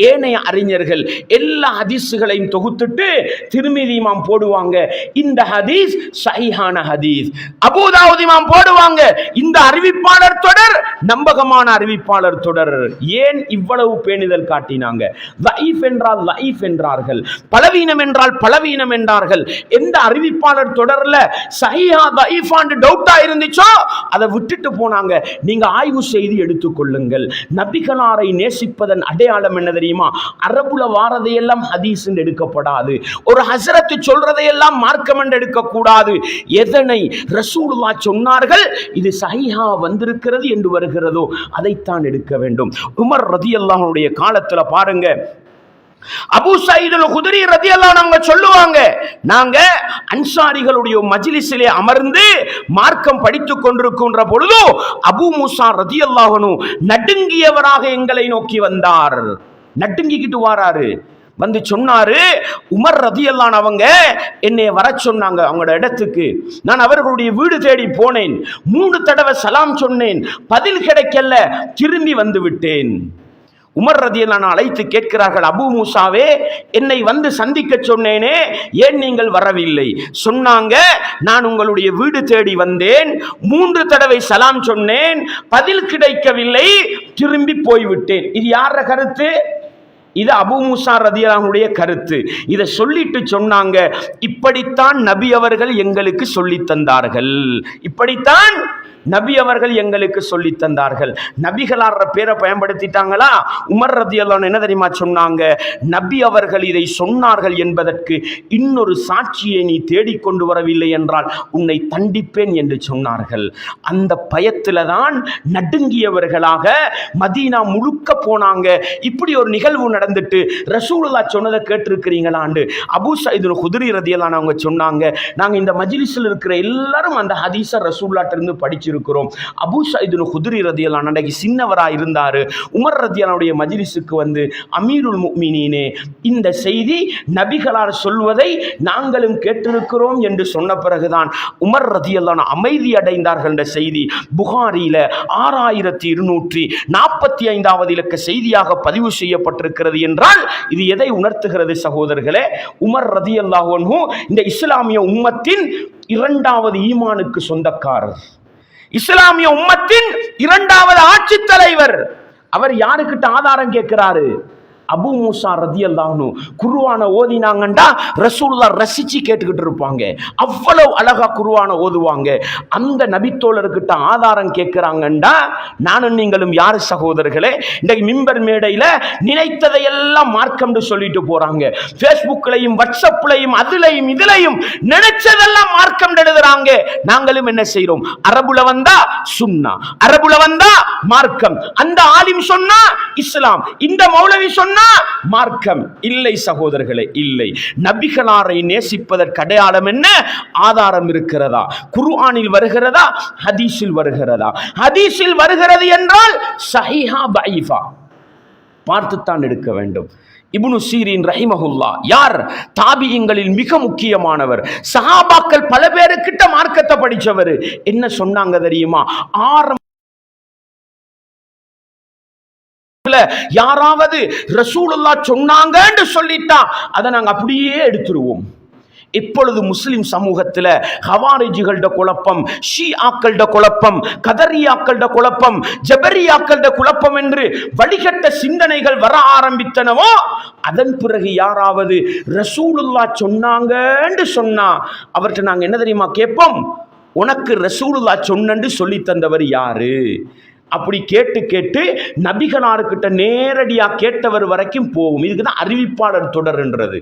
ஏனைய அறிஞர்கள் எல்லா ஹதீசுகளையும் தொகுத்துட்டு திருமிதி இமாம் போடுவாங்க, இந்த ஹதீஸ் சஹீஹான ஹதீஸ். அபூதாவூத் இமாம் போடுவாங்க, இந்த அறிவிப்பாளர் தொடர் நம்பகமான அறிவிப்பாளர் தொடர். ஏன் இவ்வளவு பேணுதல் காட்டினாங்க? லைஃப் என்றால் லைஃப் என்றார்கள், பலவீனம் என்றால் பலவீனம் என்றார்கள். எந்த அறிவிப்பாளர் தொடர்ல சஹீஹா லைஃபான்னு டவுட்டா இருந்துச்சோ அதை விட்டுட்டு போனாங்க. நீங்க ஆய்வு செய்து எடுத்துக்கொள்ளுங்கள். நபிகளாரை நேசிப்பதன் அடையாளம் என்ன தெரியுமா? அரபுல வாரதையெல்லாம் ஹதீஸ் எடுக்கப்படாது, ஒரு ஹஸரத் சொல்றதையெல்லாம் மார்க்கம் என்று எடுக்கக்கூடாது. எதனை ரசூலுல்லாஹ் சொன்னார்கள், இது சஹீஹா வந்திருக்கிறது என்று வருகிறதோ அதைத்தான் எடுக்க வேண்டும். உமர் ரலியல்லாஹு அன்ஹுடைய காலத்துல பாருங்க, அபூ சயீத் அல்-குத்ரி ரலியல்லாஹு அன்ஹு சொல்லுவாங்க, நாங்க அன்சாரிகளுடைய மஜ்லிஸிலே அமர்ந்து மார்க்கம் படித்துக் கொண்டிருக்கின்ற பொழுது அபூ மூசா ரலியல்லாஹு அன்ஹு நடுங்கியவராக எங்களை நோக்கி வந்தார். நடுங்கிக்கிட்டு வாராரு, வந்து சொன்னாரு, உமர் ரலியல்லாஹு அன்ஹு அவங்க என்னை வர சொன்னாங்க அவங்களோட இடத்துக்கு. நான் அவர்களுடைய வீடு தேடி போனேன், 3 தடவை சலாம் சொன்னேன், பதில் கிடைக்கல, திரும்பி வந்து விட்டேன். உமர் ரலியல்லாஹு அன்ஹு அழைத்து கேட்கிறார்கள், அபூ மூசாவே, என்னை வந்து சந்திக்க சொன்னேனே, ஏன் நீங்கள் வரவில்லை? சொன்னாங்க, நான் உங்களுடைய வீடு தேடி வந்தேன், 3 தடவை சலாம் சொன்னேன், பதில் கிடைக்கவில்லை, திரும்பி போய்விட்டேன். இது யார கருத்து? இது அபூ மூசா ரலியல்லாஹு அன்ஹுடைய கருத்து. இதை சொல்லிட்டு சொன்னாங்க, இப்படித்தான் நபி அவர்கள் எங்களுக்கு சொல்லி தந்தார்கள், இப்படித்தான் நபி அவர்கள் எங்களுக்கு சொல்லி தந்தார்கள். நபிகளார் பேரை பயன்படுத்திட்டாங்களா? உமர் ரலியல்லாஹு அன்ஹு என்ன தெரியுமா சொன்னாங்க? நபி அவர்கள் இதை சொன்னார்கள் என்பதற்கு இன்னொரு சாட்சியை நீ தேடிக்கொண்டு வரவில்லை என்றால் உன்னை தண்டிப்பேன் என்று சொன்னார்கள். அந்த பயத்துல தான் நடுங்கியவர்களாக மதீனா முழுக்க போனாங்க. இப்படி ஒரு நிகழ்வு நடந்துட்டு ரசூலுல்லாஹ் சொன்னதை கேட்டிருக்கிறீங்களாண்டு அபூ சயீத் அல்-குத்ரி ரலியல்லாஹு அன்ஹு அவங்க சொன்னாங்க, நாங்க இந்த மஜ்லிஸில் இருக்கிற எல்லாரும் அந்த ஹதீஸை ரசூலுல்லாஹ்ட்ட இருந்து படிச்சு இருக்கிறோம். அபூ சயீத் அல்-குத்ரி ரலியல்லாஹு அன்ஹு சின்னவரா இருந்தாரு. உமர் ரலியல்லாஹு அன்ஹுடைய மஜ்லிஸுக்கு வந்து, அமீருல் முஃமினீனே, இந்த செய்தி நபிகளார் சொல்வதை நாங்களும் கேட்டிருக்கிறோம் என்று சொன்ன பிறகுதான் உமர் ரலியல்லாஹு அன்ஹு அமைதி அடைந்தார்கள். என்ற செய்தி புகாரியில 6245வது இலக்க செய்தியாக பதிவு செய்யப்பட்டிருக்கிறது. என்றால் இது எதை உணர்த்துகிறது சகோதரர்களே? உமர் ரலியல்லாஹு அன்ஹு இந்த இஸ்லாமிய உம்மத்தின் 2வது ஈமானுக்கு சொந்தக்காரர், இஸ்லாமிய உம்மத்தின் 2வது ஆட்சி தலைவர். அவர் யாருக்கிட்ட ஆதாரம் கேட்கிறாரு? அபூ மூசா ரலியல்லாஹு அன்ஹு குர்ஆன ஓதினாங்கண்டா ரசூலுல்லாஹ் ரசிச்சு கேட்டுக்கிட்டு இருப்பாங்க, அவ்வளவு அழகா குர்ஆன ஓதுவாங்க. அந்த நபித்தோழர்கிட்ட ஆதாரம் கேட்கிறாங்கண்டா நானும் நீங்களும் யாரு சகோதரர்களே? இன்றைக்கு மிம்பர் மேடையில நினைத்ததையெல்லாம் மார்க்கம்னு சொல்லிட்டு போறாங்க. ஃபேஸ்புக்லையும் வாட்ஸ்அப்லையும் அதுலையும் இதுலையும் நினைச்சதெல்லாம் மார்க்கம் எழுதுறாங்க. நாங்களும் என்ன செய்யறோம்? அரபுல வந்தா சுன்னா, அரபுல வந்தா மார்க்கம், அந்த ஆலிம் சொன்னா இஸ்லாம், இந்த மௌலவி சொன்னா மார்க்கம். இல்லை சகோதரர்களே, இல்லை. நபிகளாரை நேசிப்பதற்கு அடையாளம் என்ன? ஆதாரம் இருக்கிறதா? குர்ஆனில் வருகிறதா? ஹதீஸில் வருகிறதா? ஹதீஸில் வருகிறது என்றால் சஹீஹா பஈஃபா பார்த்துத்தான் எடுக்க வேண்டும். இப்னு சீரின் ரஹிமஹுல்லாஹ் யார்? தாபியீன்களில் மிக முக்கியமானவர். சஹாபாக்கள் பல பேருக்கிட்ட மார்க்கத்தை படிச்சவர். என்ன சொன்னாங்க தெரியுமா? யாராவது ரசூலுல்லாஹ் சொன்னாங்கன்னு சொல்லிட்டா அதை நாங்க அப்படியே எடுத்துருவோம். இப்பொழுது முஸ்லிம் சமூகத்தில் ஹவாரிஜிகளோட குழப்பம், ஷிஆக்களோட குழப்பம், கதரியாக்களோட குழப்பம், ஜபரியாக்களோட குழப்பம் என்று வழிகட்ட சிந்தனைகள் வர ஆரம்பித்தனவோ, அதன் பிறகு யாராவது ரசூலுல்லாஹ் சொன்னாங்கன்னு சொன்னா அவர்கிட்ட நாங்க என்ன தெரியுமா கேட்போம்? உனக்கு ரசூலுல்லாஹ் சொன்னன்னு சொல்லி தந்தவர் யாரு? அப்படி கேட்டு கேட்டு நபிகளார்கிட்ட நேரடியாக கேட்டவர் வரைக்கும் போகும். இதுக்கு தான் அறிவிப்பாளர் தொடர்ன்றது.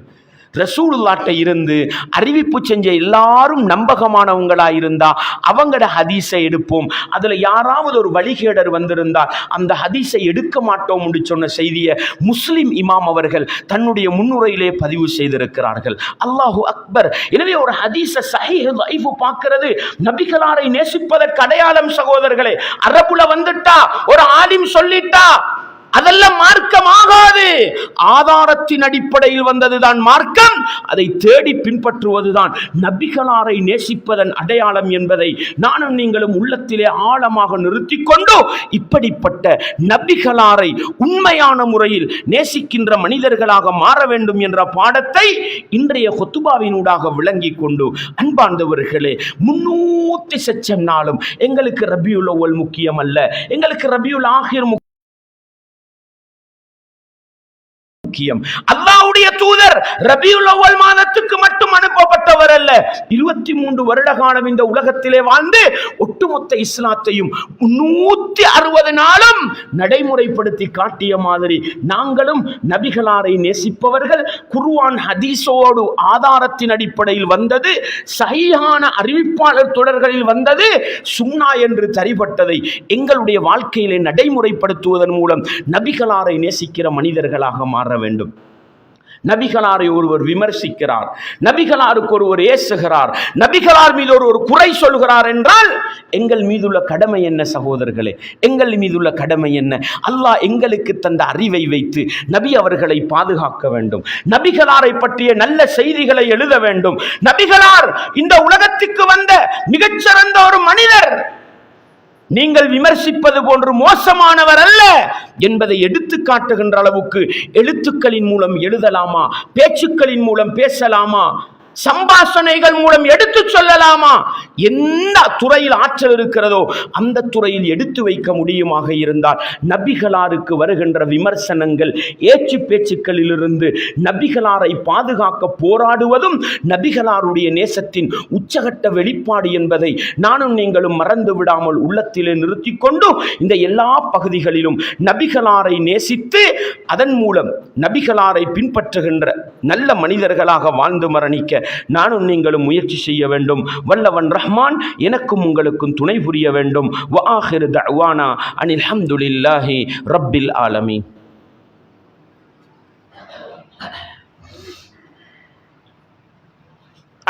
ரசூலுல்லாஹ்ட்ட இருந்து அறிவிப்பு செஞ்ச எல்லாரும் நம்பகமானவங்களா இருந்தா அவங்களோட ஹதீஸை எடுப்போம். அதுல யாராவது ஒரு வழிகேடர் வந்திருந்தால் அந்த ஹதீஸை எடுக்க மாட்டோம் என்று சொன்ன செய்தியை முஸ்லிம் இமாம் அவர்கள் தன்னுடைய முன்னுரையிலே பதிவு செய்திருக்கிறார்கள். அல்லாஹு அக்பர். எனவே ஒரு ஹதீஸை சஹீஹ் தைஃப் பார்க்கிறது நபிகளாரை நேசிப்பதற்கு அடையாளம் சகோதரர்களே. அரபுல வந்துட்டா ஒரு ஆலிம் சொல்லிட்டா அதெல்லாம் மார்க்கமாகாது. ஆதாரத்தின் அடிப்படையில் வந்ததுதான் மார்க்கம். அதை தேடி பின்பற்றுவதுதான் நபிகளாரை நேசிப்பதன் அடையாளம் என்பதை நானும் நீங்களும் உள்ளத்திலே ஆழமாக நிறுத்திக் கொண்டு இப்படிப்பட்ட நபிகளாரை உண்மையான முறையில் நேசிக்கின்ற மனிதர்களாக மாற வேண்டும் என்ற பாடத்தை இன்றைய குத்துபாவினூடாக விளங்கி கொண்டு அன்பார்ந்தவர்களே, 300 லட்சம் நாளும் எங்களுக்கு ரபியுல் அவ்வல் முக்கியம் அல்ல, எங்களுக்கு ரபியுல் ஆகிர் முக்கியம். அல்லாஹ்வுடைய தூதர் ரபியுல் அவ்வல் மாதத்துக்கு மட்டும் அனுப்பப்பட்டவர் அல்ல. 23 வருட காலம் இந்த உலகத்திலே வாழ்ந்து ஒட்டுமொத்த இஸ்லாத்தையும் 360 நாளும் நடைமுறைப்படுத்தி காட்டிய மாதிரி நாங்களும் நபிகளாரை நேசிப்பவர்கள். குர்ஆன் ஹதீஸோடு ஆதாரத்தின் அடிப்படையில் வந்தது, சஹீஹான அறிவிப்பாளர் தொடர்களில் வந்தது, சுன்னா என்று தரிபட்டதை எங்களுடைய வாழ்க்கையிலே நடைமுறைப்படுத்துவதன் மூலம் நபிகளாரை நேசிக்கிற மனிதர்களாக மாற வேண்டும். நபிகளாரை ஒருவர் விமர்சிக்கிறார், நபிகளாருக்கு ஒருவர் ஏசுகிறார், நபிகளார் மீது ஒரு குறை சொல்கிறார் என்றால் எங்கள் மீதுள்ள கடமை என்ன சகோதரர்களே? எங்கள் மீதுள்ள கடமை என்ன? அல்லாஹ் எங்களுக்கு தந்த அறிவை வைத்து நபி அவர்களை பாதுகாக்க வேண்டும், நபிகளாரை பற்றிய நல்ல செய்திகளை எழுத வேண்டும். நபிகளார் இந்த உலகத்துக்கு வந்த மிகச்சிறந்த ஒரு மனிதர், நீங்கள் விமர்சிப்பது போன்று மோசமானவர் அல்ல என்பதை எடுத்து காட்டுகின்ற அளவுக்கு எழுத்துக்களின் மூலம் எழுதலாமா, பேச்சுக்களின் மூலம் பேசலாமா, சம்பாஷணைகள் மூலம் எடுத்து சொல்லலாமா? எந்த துறையில் ஆற்றல் இருக்கிறதோ அந்த துறையில் எடுத்து வைக்க முடியுமாக இருந்தால் நபிகளாருக்கு வருகின்ற விமர்சனங்கள், ஏச்சு பேச்சுக்களிலிருந்து நபிகளாரை பாதுகாக்க போராடுவதும் நபிகளாருடைய நேசத்தின் உச்சகட்ட வெளிப்பாடு என்பதை நானும் நீங்களும் மறந்து விடாமல் உள்ளத்திலே நிறுத்திக் கொண்டு இந்த எல்லா பகுதிகளிலும் நபிகளாரை நேசித்து அதன் மூலம் நபிகளாரை பின்பற்றுகின்ற நல்ல மனிதர்களாக வாழ்ந்து மரணிக்க நானும் நீங்களும் முயற்சி செய்ய வேண்டும். வல்லவன் ரஹ்மான் எனக்கும் உங்களுக்கும் துணை புரிய வேண்டும். வ ஆகிரு தஅவானா அனில் ஹம்துலில்லாஹி ரப்பில் ஆலமீன்.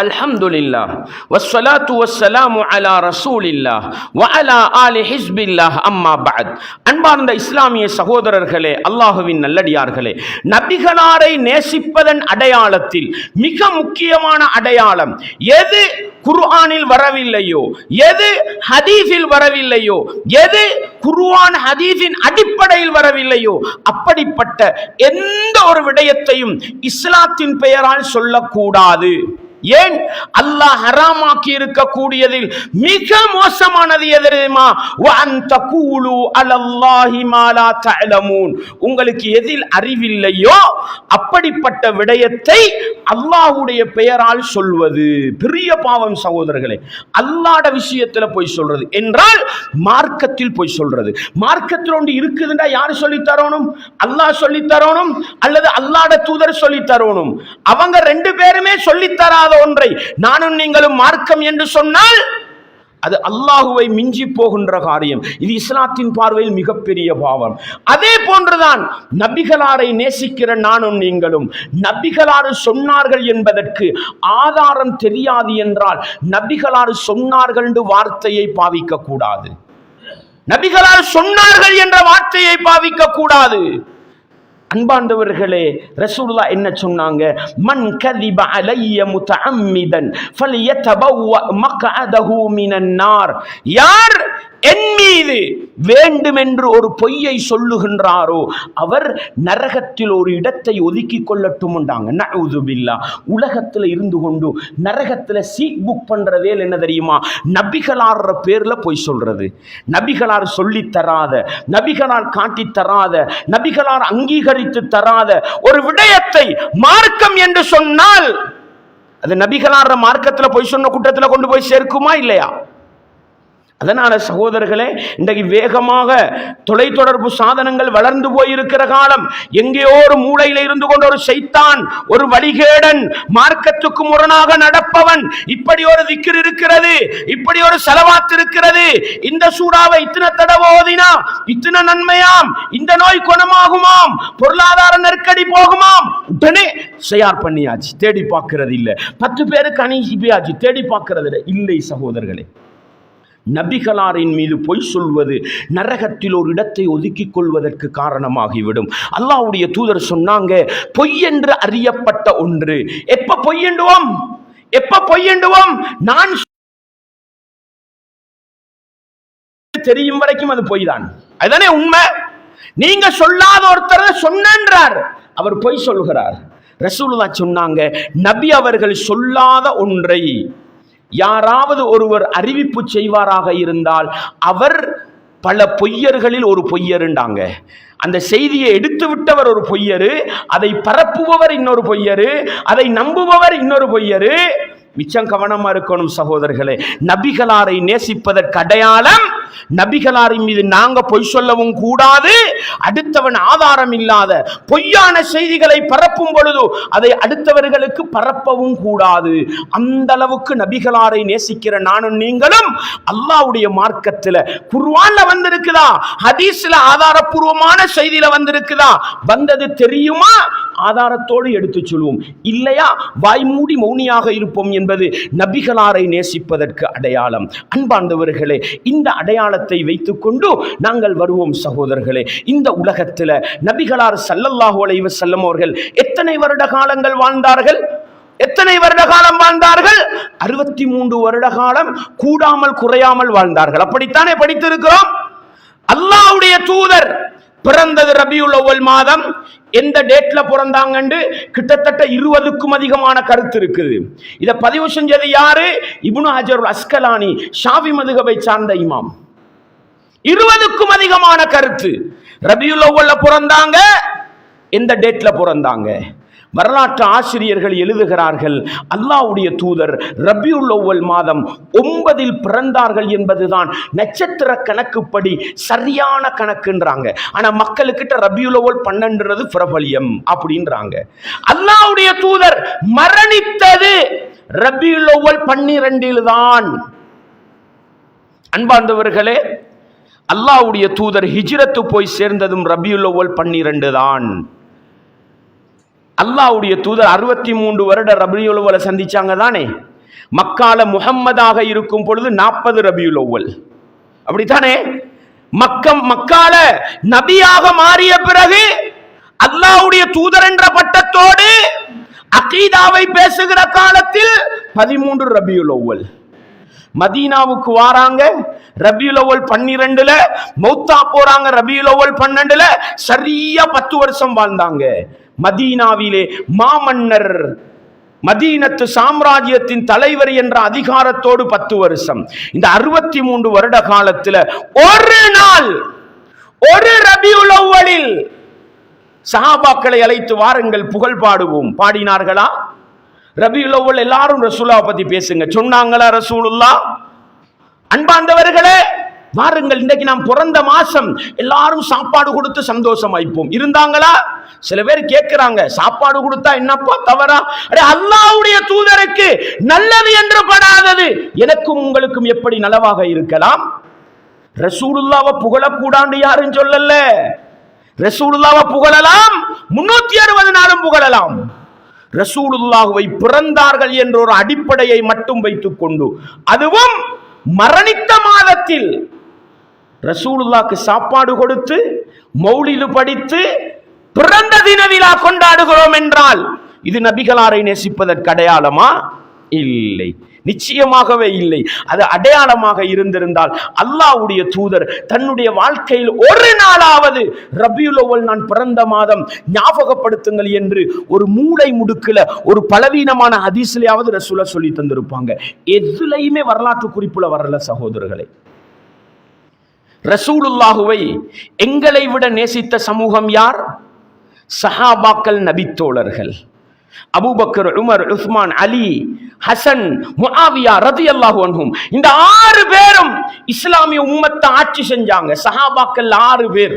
அல்ஹம்துலில்லாஹ் வஸ்ஸலாத்து வஸ்ஸலாமு அலா ரசூலில்லாஹ் வ அலா ஆலி ஹிஸ்பில்லாஹ் அம்மா பஅத். அன்பார்ந்த இஸ்லாமிய சகோதரர்களே, அல்லாஹுவின் நல்லடியார்களே, நபிகளாரை நேசிப்பதன் அடையாளத்தில் மிக முக்கியமான அடையாளம் எது குர்ஆனில் வரவில்லையோ, எது ஹதீஸில் வரவில்லையோ, எது குர்ஆன் ஹதீஸின் அடிப்படையில் வரவில்லையோ அப்படிப்பட்ட எந்த ஒரு விடயத்தையும் இஸ்லாத்தின் பெயரால் சொல்லக்கூடாது. ஏன்? அல்லாஹ் ஹராமாக்கி இருக்கக்கூடியதில் மிக மோசமானது எது தெரியுமா? உங்களுக்கு எதில் அறிவில்லையோ அப்படிப்பட்ட விடயத்தை அல்லாஹ்வுடைய பெயரால் சொல்வது பெரிய பாவம் சகோதரர்களே. அல்லாஹ்ட விஷயத்துல போய் சொல்றது என்றால் மார்க்கத்தில் போய் சொல்றது. மார்க்கத்தில் ஒன்று இருக்குதுன்னா யாரு சொல்லி தரணும்? அல்லாஹ் சொல்லி தரணும் அல்லது அல்லாஹ்ட தூதர் சொல்லி தரணும். அவங்க ரெண்டு பேருமே சொல்லி தராத ஒன்றை நானும் நீங்களும் மார்க்கம் என்று சொன்னால் அது அல்லாஹுவை மிஞ்சி போகின்ற காரியம். இது இஸ்லாத்தின் பார்வையில் மிகப்பெரிய பாவம். அதே போன்றுதான் நபிகளாரை நேசிக்கிற நானும் நீங்களும் நபிகளார் சொன்னார்கள் என்பதற்கு ஆதாரம் தெரியாது என்றால் நபிகளார் சொன்னார்கள் என்று வார்த்தையை பாவிக்க கூடாது. நபிகளார் சொன்னார்கள் என்ற வார்த்தையை பாவிக்க கூடாது. அன்பாண்டவர்களே, ரசூலுல்லாஹ் என்ன சொன்னாங்க? மன் கதிப அலைய முத்தஅம்மிதன் ஃபல்யதபவ்வ மக்அதஹு மினன் நார். யார் என் மீது வேண்டுமென்று ஒரு பொய்யை சொல்லுகின்றாரோ அவர் நரகத்தில் ஒரு இடத்தை ஒதுக்கி கொள்ளட்டும். நஊது பில்லாஹ். உலகத்தில் இருந்து கொண்டு நரகத்தில் சீட் புக் பண்ற வேலை என்ன தெரியுமா? நபிகளார் பேர்ல போய் சொல்றது, நபிகளார் சொல்லி தராத, நபிகளார் காட்டி தராத, நபிகளார் அங்கீகரித்து தராத ஒரு விடயத்தை மார்க்கம் என்று சொன்னால் அது நபிகளார் மார்க்கத்தில் போய் சொன்ன கூட்டத்தில் கொண்டு போய் சேர்க்குமா இல்லையா? அதனால சகோதரர்களே, இன்றைக்கு வேகமாக தொலைத்தொடர்பு சாதனங்கள் வளர்ந்து போயிருக்கிற காலம். எங்கேயோ ஒரு மூலையில இருந்து கொண்ட ஒரு சைத்தான், ஒரு வழிகேடன், மார்க்கத்துக்கு முரணாக நடப்பவன், இப்படி ஒரு திக்ர் இருக்கிறது, இப்படி ஒரு ஸலவாத் இருக்கிறது, இந்த சூறாவை இத்தனை தடவை ஓதினா இத்தனை நன்மையாம், இந்த நோய் குணமாகுமாம், பொருளாதார நெருக்கடி போகுமாம், உடனே ஷேர் பண்ணியாச்சு, தேடி பார்க்கிறது இல்லை. 10 பேருக்கு அனுப்பியாச்சு, தேடி பார்க்கிறது இல்லை. சகோதரர்களே, நபிகளாரின் மீது பொய் சொல்வது நரகத்தில் ஒரு இடத்தை ஒதுக்கிக் கொள்வதற்கு காரணமாகிவிடும். அல்லாஹ்வுடைய தூதர் சொன்னாங்க, பொய் என்று அறியப்பட்ட ஒன்று எப்ப பொய் என்றுவோம், எப்ப பொய் என்றுவோம், நான் தெரியும் வரைக்கும் அது பொய் தான். அதுதானே உண்மை. நீங்க சொல்லாத ஒருத்தர் சொன்னார், அவர் பொய் சொல்கிறார். ரசூலுல்லாஹ் சொன்னாங்க, நபி அவர்கள் சொல்லாத ஒன்றை யாராவது ஒருவர் அறிவிப்பு செய்வாராக இருந்தால் அவர் பல பொய்யர்களில் ஒரு பொய்யருண்டாங்க. அந்த செய்தியை எடுத்து விட்டவர் ஒரு பொய்யரு, அதை பரப்புபவர் இன்னொரு பொய்யரு, அதை நம்புபவர் இன்னொரு பொய்யரு. மிச்சம் கவனமா இருக்கணும் சகோதரர்களே. நபிகளாரை நேசிப்பதற்கு அடையாளம், நபிகளாரின் மீது நாங்க பொய் சொல்லவும் கூடாது, அடுத்தவன் ஆதாரம் இல்லாத பொய்யான செய்திகளை பரப்பும் பொழுது அதை அடுத்தவர்களுக்கு பரப்பவும் கூடாது. அந்த அளவுக்கு நபிகளாரை நேசிக்கிற நானும் நீங்களும் அல்லாஹ்வுடைய மார்க்கத்துல குர்ஆன்ல வந்திருக்குதா, ஹதீஸ்ல ஆதாரப்பூர்வமான செய்தியில வந்திருக்குதா, வந்தது தெரியுமா, ஆதாரத்தோடு எடுத்து சொல்லுவோம். இல்லையா வாய் மூடி மௌனியாக இருப்போம் என்பது நபிகளாரை நேசிப்பதற்கு அடையாளம். அன்பாண்டவர்களே, இந்த அடையாளத்தை வைத்துக் கொண்டு நாங்கள் வருவோம் சகோதரர்களே. இந்த உலகத்தில் நபிகளார் ஸல்லல்லாஹு அலைஹி வஸல்லம் அவர்கள் எத்தனை வருட காலங்கள் வாழ்ந்தார்கள்? எத்தனை வருட காலம் வாழ்ந்தார்கள்? 63 வருட காலம் கூடாமல் குறையாமல் வாழ்ந்தார்கள். அப்படித்தானே படித்திருக்கிறோம். அல்லாஹ்வுடைய தூதர் பிறந்தது ரபியுல் அவ்வல் மாதம். எந்த டேட்ல பிறந்தாங்க கிட்டத்தட்ட 20க்கும் அதிகமான கருத்து இருக்குது. இதை பதிவு செஞ்சது யாரு? இப்னு ஹஜர் அஸ்கலானி, ஷாஃபி மதுஹபை சார்ந்த இமாம். 20க்கும் அதிகமான கருத்து. ரபியுல் அவ்வல்ல பிறந்தாங்க, எந்த டேட்ல பிறந்தாங்க? வரலாற்று ஆசிரியர்கள் எழுதுகிறார்கள், அல்லாஹ்வுடைய தூதர் ரபியுல் அவ்வல் மாதம் 9 பிறந்தார்கள் என்பதுதான் நட்சத்திர கணக்குப்படி சரியான கணக்குன்றாங்க. ஆனா மக்களுக்கிட்ட ரபியுல் அவ்வல் 12 பிரபல்யம் அப்படின்றாங்க. அல்லாஹ்வுடைய தூதர் மரணித்தது ரபியுல் அவ்வல் 12 தான். அன்பார்ந்தவர்களே, அல்லாஹ்வுடைய தூதர் ஹிஜ்ரத்து போய் சேர்ந்ததும் ரபியுல் அவ்வல் 12 தான். அல்லாஹ்வுடைய தூதர் 63 வருட ரபியுல் அவ்வலை சந்திச்சாங்க தானே. மக்கால முஹம்மதாக இருக்கும் பொழுது 40 ரபியுல் அவ்வல், அப்படித்தானே. மக்கால நபியாக மாறிய பிறகு அல்லாஹ்வுடைய தூதர் என்ற பட்டத்தோடு அகீதாவை பேசுகிற காலத்தில் 13 ரபியுல் அவ்வல். மதீனாவுக்கு வாராங்க ரபியுல் அவ்வல் 12ல, மௌத்தா போறாங்க ரபியுல் அவ்வல் 12ல. சரியா 10 வருஷம் வாழ்ந்தாங்க. மதீனாவிலே மாமன்னர், மதீனத்து சாம்ராஜ்யத்தின் தலைவர் என்ற அதிகாரத்தோடு 10 வருஷம். இந்த 63 வருட காலத்தில் ஒரு நாள், ஒரு ரபியுல் அவ்வலில் சஹாபாக்களை அழைத்து வாருங்கள் புகழ் பாடுவோம், பாடினார்களா? ரபியுல் அவ்வல் எல்லாரும் ரசூலுல்லாஹ் பத்தி பேசுங்க சொன்னாங்களா ரசூலுல்லாஹ்? அன்பார்ந்தவர்களே, வாருங்கள், இன்றைக்கு நாம் பிறந்த மாசம், எல்லாரும் சாப்பாடு கொடுத்து சந்தோஷமாய்ப்போம். இருந்தாங்களா? சில பேர் கேட்கிறாங்க, சாப்பாடு கொடுத்தா என்னப்பா தவறா? அல்லாஹ்வுடைய தூதருக்கு நல்லது என்று படாதது எனக்கும் உங்களுக்கும் எப்படி நலவாக இருக்கலாம்? ரசூலுல்லாஹ்வை புகழக்கூடாது யாரும் சொல்லல. ரசூலுல்லாஹ்வை புகழலாம், 360 நாளும் புகழலாம். ரசூலுல்லாஹ்வை பிறந்தார்கள் என்ற ஒரு அடிப்படையை மட்டும் வைத்துக் கொண்டு, அதுவும் மரணித்த மாதத்தில் ரசூலுல்லாஹ்க்கு சாப்பாடு கொடுத்து மௌலிது படித்து பிறந்த தின விழா கொண்டாடுகிறோம் என்றால் இது நபிகளாரை நேசிப்பதற்கு அடையாளமா? இல்லை, நிச்சயமாகவே இல்லை. அது அடையாளமாக இருந்திருந்தால் அல்லாஹ்வுடைய தூதர் தன்னுடைய வாழ்க்கையில் ஒரு நாளாவது ரபியுல் அவ்வல் நான் பிறந்த மாதம் ஞாபகப்படுத்துங்கள் என்று ஒரு மூளை முடுக்கல, ஒரு பலவீனமான ஹதீஸ்லயாவது ரசூலுல்லாஹ் சொல்லி தந்திருப்பாங்க. எதுலையுமே வரலாற்று குறிப்புல வரல சகோதரர்களே. ரசூலுல்லாஹுவை எங்களை விட நேசித்த சமூகம் யார்? சஹாபாக்கள், நபித்தோழர்கள். அபூபக்கர், உமர், உஸ்மான், அலி, ஹசன், முஆவியா ரலியல்லாஹு அன்ஹும். இந்த 6 பேரும் இஸ்லாமிய உம்மத்தை ஆட்சி செஞ்சாங்க. சஹாபாக்கள் 6 பேர்.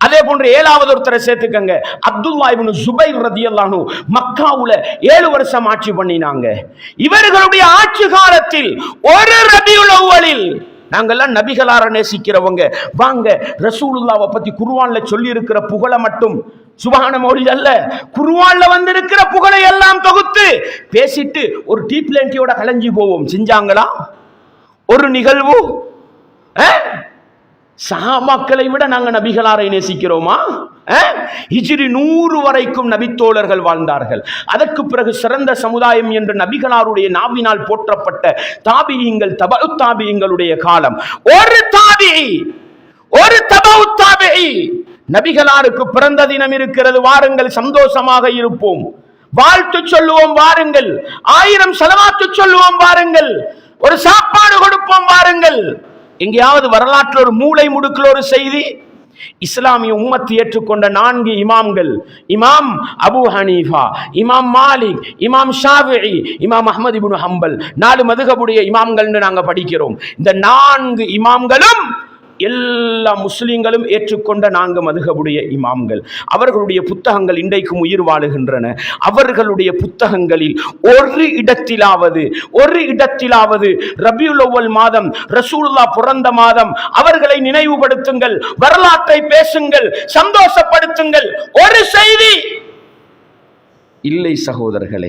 அதே போன்று 7வது ஒருத்தரை சேர்த்துக்கங்க, அப்துல்லா இப்னு ஜுபைர் ரலியல்லாஹு அன்ஹு. மக்காவுல 7 வருஷம் ஆட்சி பண்ணினாங்க. இவர்களுடைய ஆட்சி காலத்தில் ஒரு ரபியுல் அவ்வலில், நாங்கெல்லாம் நபிகளார நேசிக்கிறவங்க, வாங்க ரசூலுல்லாஹ்வை பத்தி குர்ஆன்ல சொல்லி இருக்கிற புகழ மட்டும், சுபஹான மௌலித் அல்ல, குர்ஆன்ல வந்திருக்கிற புகழை எல்லாம் தொகுத்து பேசிட்டு ஒரு டீப்லேண்டியோட கலஞ்சி போவோம். செஞ்சாங்களா? ஒரு நிகழ்வு? சஹாபாக்களை விட நாங்க நபிகளாரை நேசிக்கிறோமா? ஹிஜ்ரி 100 வரைக்கும் நபித்தோழர்கள் வாழ்ந்தார்கள். அதற்கு பிறகு சிறந்த சமுதாயம் என்று நபிகளாருடைய நாவினால் போற்றப்பட்ட தாபிஈங்கள், தபஉ தாபிஈங்களுடைய காலம். ஒரு தாபிஈ, ஒரு தபஉ தாபிஈ, நபிகளாருக்கு பிறந்த தினம் இருக்கிறது, வாருங்கள் சந்தோஷமாக இருப்போம், வாழ்த்து சொல்லுவோம் வாருங்கள், 1000 ஸலவாத்து சொல்லுவோம் வாருங்கள், ஒரு சாப்பாடு கொடுப்போம் வாருங்கள். எங்கேயாவது வரலாற்றில் ஒரு மூளை முடுக்கில் ஒரு செய்தி? இஸ்லாமிய உம்மத்து ஏற்றுக்கொண்ட 4 இமாம்கள், இமாம் அபு ஹனீஃபா, இமாம் மாலிக், இமாம் ஷாஃபிஈ, இமாம் அஹ்மத் இப்னு ஹம்பல், 4 மதுஹபுடைய இமாம்கள்னு நாங்க படிக்கிறோம். இந்த 4 இமாம்களும் எல்லா முஸ்லிம்களும் ஏற்றுக்கொண்ட 4 மதுஹபுடைய இமாம்கள். அவர்களுடைய புத்தகங்கள் இன்றைக்கும் உயிர் வாழுகின்றன. அவர்களுடைய புத்தகங்களில் ஒரு இடத்திலாவது ரபியுல் அவ்வல் மாதம், ரசூலுல்லாஹ் பிறந்த மாதம், அவர்களை நினைவுபடுத்துங்கள், வரலாற்றை பேசுங்கள், சந்தோஷப்படுத்துங்கள், ஒரு செய்தி இல்லை சகோதரர்களே.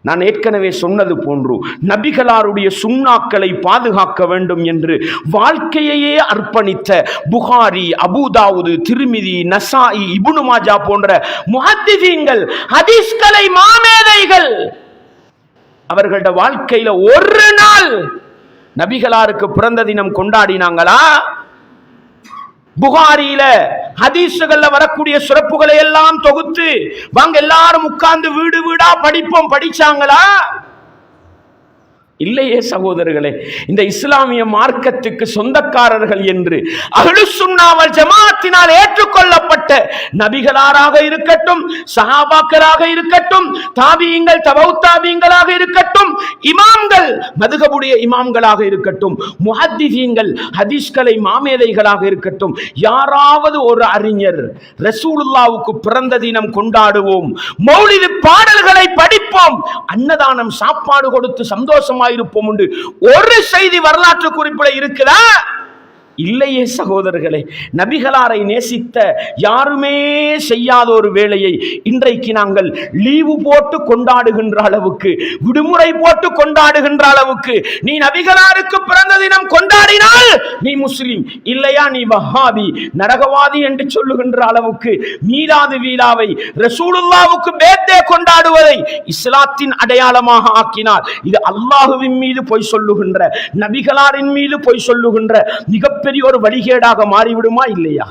நான் ஏற்கனவே சொன்னது போன்று நபிகளாருடைய சுன்னாக்களை பாதுகாக்க வேண்டும் என்று வாழ்க்கையையே அர்ப்பணித்த புகாரி, அபூதாவுது, திர்மிதி, நசாஇ, இப்னு மாஜா போன்ற முஹத்திதீன்கள், ஹதீஸ்களை மாமேதைகள், அவர்களோட வாழ்க்கையில ஒரு நாள் நபிகளாருக்கு பிறந்த தினம் கொண்டாடினாங்களா? புகாரியில ஹதீசுகள்ல வரக்கூடிய சிறப்புகளை எல்லாம் தொகுத்து வாங்க எல்லாரும் உட்கார்ந்து வீடு வீடா படிப்போம் படிச்சாங்களா? இல்லையே சகோதரர்களே. இந்த இஸ்லாமிய மார்க்கத்துக்கு சொந்தக்காரர்கள் என்று அஹ்லுஸ் சுன்னா வல் ஜமாஅத்தினால் ஏற்றுக்கொள்ளப்பட்ட நபிகளாராக இருக்கட்டும், சஹாபாக்களாக இருக்கட்டும், தாபிஈங்கள், தபஉ தாபிஈங்களாக இருக்கட்டும், இமாம்கள், மதுஹபுடைய இமாம்களாக இருக்கட்டும், முஹத்திதீன்கள், ஹதீஸ்களை மாமேதைகளாக இருக்கட்டும், யாராவது ஒரு அறிஞர் ரசூலுல்லாஹ்வுக்கு பிறந்த தினம் கொண்டாடுவோம், மௌலிது பாடல்களை படிப்போம், அன்னதானம் சாப்பாடு கொடுத்து சந்தோஷமா இருப்போம் என்று ஒரு செய்தி வரலாற்று குறிப்பில் இருக்குதா? இல்லையே சகோதரர்களே. நபிகளாரை நேசித்த யாருமே செய்யாத ஒரு வேளையை இன்றைக்கு நாங்கள் லீவு போட்டு கொண்டாடுகின்ற அளவுக்கு, விடுமுறை போட்டு கொண்டாடுகின்ற அளவுக்கு, நீ நபிகளாருக்கு பிறந்த தினம் கொண்டாடினால் நீ முஸ்லிம், இல்லையா நீ வஹாபி, நரகவாதி என்று சொல்லுகின்ற அளவுக்கு மீலாது வீலாவை, ரசூலுல்லாஹ்வுக்கு பேர்தே கொண்டாடுவதை இஸ்லாத்தின் அடையாளமாக ஆக்கினார். இது அல்லாஹ்வின் மீது பொய் சொல்லுகின்ற, நபிகளாரின் மீது பொய் சொல்லுகின்ற மிகப்பெரிய ஒரு வழிகேடாக மாறிவிடுமா இல்லையா?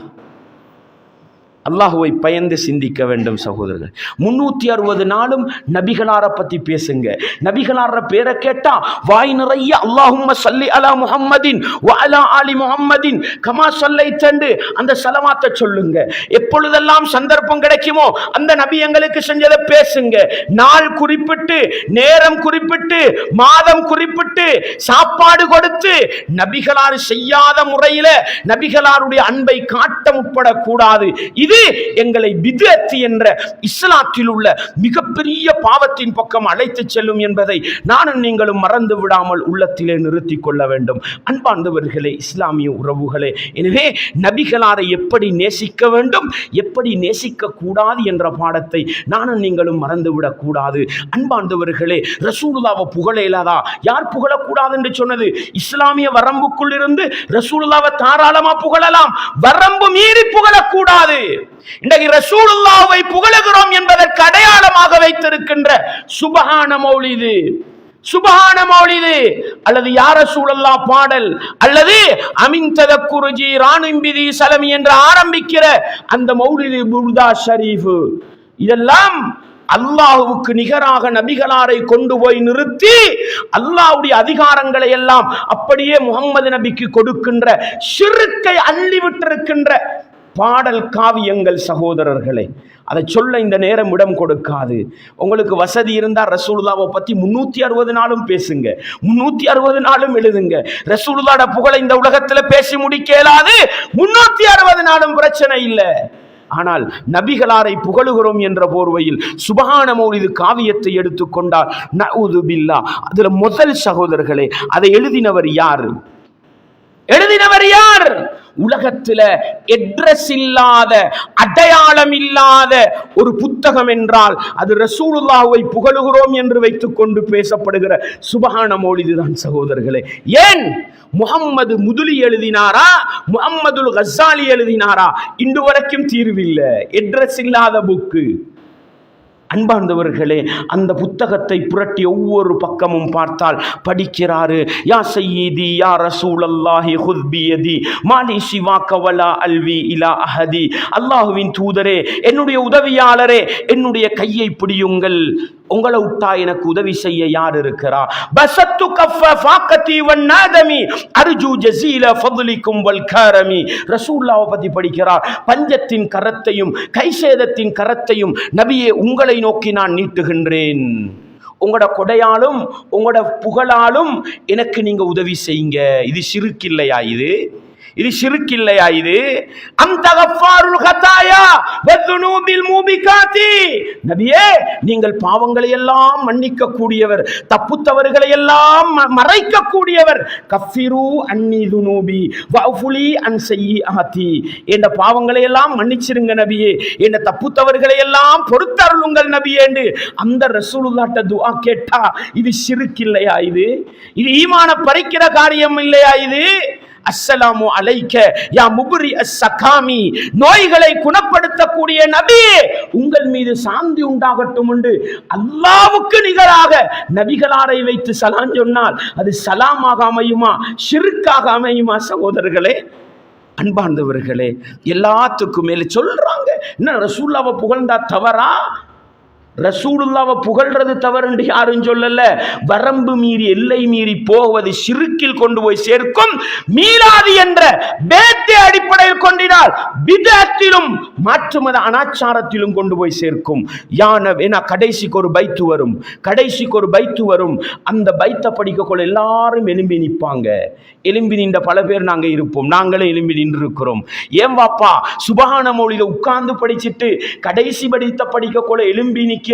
அல்லாஹுவை பயந்து சிந்திக்க வேண்டும் சகோதரர்கள். 360 நாளும் நபிகளார பத்தி பேசுங்க. நபிகளார பேரை கேட்டா வாய் நிறைய அல்லாஹும்ம ஸல்லி அலா முஹம்மதின் வ அலா ஆலி முஹம்மதின் கமா ஸல்லைத்தண்டு அந்த ஸலவாத்தை சொல்லுங்க. எப்பொழுதெல்லாம் சந்தர்ப்பம் கிடைக்குமோ அந்த நபி எங்களுக்கு செஞ்சதை பேசுங்க. நாள் குறிப்பிட்டு, நேரம் குறிப்பிட்டு, மாதம் குறிப்பிட்டு, சாப்பாடு கொடுத்து நபிகளார் செய்யாத முறையில நபிகளாருடைய அன்பை காட்ட முற்படக்கூடாது. இது எங்களை பித்அத் என்ற இஸ்லாத்தில் உள்ள மிகப்பெரிய பாவத்தின் பக்கம் அழைத்து செல்லும் என்பதை நானும் நீங்களும் மறந்து விடாமல் உள்ளத்திலே நிறுத்திக் கொள்ள வேண்டும். அன்பார்ந்தவர்களே, இஸ்லாமிய உறவுகளே, எனவே நபிகளாரை எப்படி நேசிக்க வேண்டும், எப்படி நேசிக்க கூடாது என்ற பாடத்தை நானும் நீங்களும் மறந்துவிடக் கூடாது. அன்பார்ந்தவர்களே, ரசூலுல்லாஹ்வை புகழேலாதா? யார் புகழக்கூடாது என்று சொன்னது? இஸ்லாமிய வரம்புக்குள் இருந்து ரசூலுல்லாஹ்வை தாராளமா புகழலாம், வரம்பு மீறி புகழக்கூடாது. இன்றைக்கு ரசூலுல்லாஹ்வை புகழுகிறோம் என்பதற்கு அடையாளமாக வைத்திருக்கின்ற சுபஹான மௌலிது, சுபஹான மௌலிது அல்லது யா ரசூலல்லாஹ் பாடல் அல்லது அமின் ததக்குரு ஜீரானும் பிதி சலமி என்று ஆரம்பிக்கிற அந்த மௌலிது புர்தா ஷரீஃப், இதெல்லாம் அல்லாஹ்வுக்கு நிகராக நபிகளாரை கொண்டு போய் நிறுத்தி அல்லாஹ்வுடைய அதிகாரங்களை எல்லாம் அப்படியே முஹம்மது நபிக்கு கொடுக்கின்ற ஷிர்க்கை அள்ளிவிட்டிருக்கின்ற பாடல் காவியங்கள் சகோதரர்களே, அதை சொல்ல இந்த நேரம் இடம் கொடுக்காது. உங்களுக்கு வசதி இருந்தால் ரசூலுல்லாவை பற்றி 360 நாளும் பேசுங்க, 360 நாளும் எழுதுங்க. ரசூலுல்லாஹ்வோட புகழை இந்த உலகத்தில் பேசி முடிக்க இயலாது, 360 நாளும் பிரச்சனை இல்லை. ஆனால் நபிகளாரை புகழுகிறோம் என்ற போர்வையில் சுபஹான மௌலிது காவியத்தை எடுத்துக்கொண்டால் நஊது பில்லாஹ். அதுல முதல் சகோதரர்களே, அதை எழுதினவர் யார்? உலகத்தில் அட்ரஸ் இல்லாத, அடையாளம் இல்லாத ஒரு புத்தகம் என்றால் அது ரசூலுல்லாஹ்வை புகழுகிறோம் என்று வைத்துக் கொண்டு பேசப்படுகிற சுபஹான மௌலிது தான் சகோதரர்களே. ஏன் முஹம்மது முதுலி எழுதினாரா, முஹம்மதுல் கஸ்ஸாலி எழுதினாரா? இன்று வரைக்கும் தீர்வில்லை. அட்ரஸ் இல்லாத புக்கு. அன்பார்ந்தவர்களே, அந்த புத்தகத்தை புரட்டி ஒவ்வொரு பக்கமும் பார்த்தால் படிக்கிறாரு, யா சய்யிதி யா ரசூலல்லாஹி குத் பியதி மாலி சிவாக வலா அல்வி இலா அஹதி. அல்லாஹுவின் தூதரே, என்னுடைய உதவியாளரே, என்னுடைய கையை பிடியுங்கள், உங்களை விட்டா எனக்கு உதவி செய்ய யார் இருக்கிறா? பசத்து கஃப ஃபாக்கதி வன்னாதமி அர்ஜு ஜஸீல ஃபضலிக்கும் வல் கரமி. ரசூலுல்லாஹ் பத்தி படிக்கிறார். பஞ்சத்தின் கரத்தையும் கைசேதத்தின் கரத்தையும் நபியே உங்களை நோக்கி நான் நீட்டுகின்றேன். உங்களோட கொடையாலும் உங்களோட புகழாலும் எனக்கு நீங்க உதவி செய்யுங்க. இது ஷிர்க் இல்லையா? இது ஷிர்க் இல்லையா? இது அந்த கஃபாருல் கதாயா வதுனூபில் மூபிகாத்தி. நபியே, நீங்கள் பாவங்களை எல்லாம் மன்னிக்க கூடியவர், தப்பு தவறுகளை எல்லாம் மறைக்க கூடியவர். கஃபிரு அன்னி துனூபி வஃபுலி அன் சய்யிஆத்தி. என்ற பாவங்களை எல்லாம் மன்னிச்சிருங்க நபியே, என்ற தப்பு தவறுகளை எல்லாம் பொறுத்தருளுங்கள் நபியே என்று அந்த ரசூலுல்லாஹ்ட்ட துஆ கேட்டா இது ஷிர்க் இல்லையா? இது ஈமான பறிக்கிற காரியம் இல்லையா? இது அஸ்ஸலாமு அலைக்க யா முபரி அஸ்ஸகாமி. நோய்களை குணப்படுத்தக்கூடிய நபியே, உங்கள் மீது சாந்தி உண்டாகட்டும் என்று அல்லாஹ்வுக்கு நிகராக நபிகளாரை வைத்து சலாம் சொன்னால் அது சலாமாக அமையுமா, ஷிர்க்காக அமையுமா? சகோதரர்களே, அன்பார்ந்தவர்களே, எல்லாத்துக்கும் மேலே சொல்றாங்க, என்ன ரசூலுல்லாஹ்வை புகழ்ந்தா தவறா? ரசூலுல்லாஹ்வை புகழ்றது தவறு என்று யாரும் சொல்லல. வரம்பு மீறி எல்லை மீறி போவது ஷிர்கில் கொண்டு போய் சேர்க்கும். மீலாது என்ற பேத்தை அடிப்படையில் கொண்டினால் பிதஅத்திலும் மாற்று மத அனாச்சாரத்திலும் கொண்டு போய் சேர்க்கும். கடைசிக்கு ஒரு பைத்து வரும். அந்த பைத்தை படிக்கக்குள்ள எல்லாரும் எலும்பி நிற்பாங்க. எலும்பி நின்ற பல பேர் நாங்க இருப்போம். நாங்களே எலும்பி நின்று இருக்கிறோம். ஏன் வாப்பா, சுபஹான மௌலித உட்கார்ந்து படிச்சுட்டு கடைசி படித்த படிக்கக்குள்ள எலும்பி நிற்கிற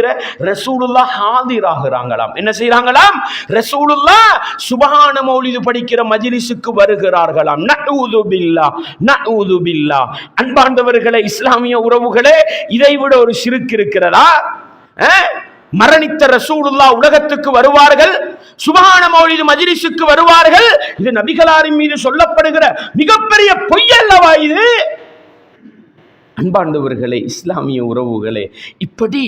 ரசூலுல்லாஹ் ஹாதிராகிறாங்களாம். என்ன செய்றாங்களாம்? ரசூலுல்லாஹ் சுபஹான மௌலிது படிக்கிற மஜ்லிஸுக்கு வருகிறார்களாம். நஊது பில்லாஹ். அன்பார்ந்தவர்களே, இஸ்லாமிய உறவுகளே, இதைவிட ஒரு ஷிர்க் இருக்கிறதா? மரணித்த ரசூலுல்லாஹ் உலகத்துக்கு வருவார்கள், சுபஹான மௌலிது மஜ்லிஸுக்கு வருவார்கள். இது நபிகளாரின் மீது சொல்லப்படுகிற மிகப்பெரிய பொய் அல்லவா இது? அன்பார்ந்தவர்களே, இஸ்லாமிய உறவுகளே, இப்படி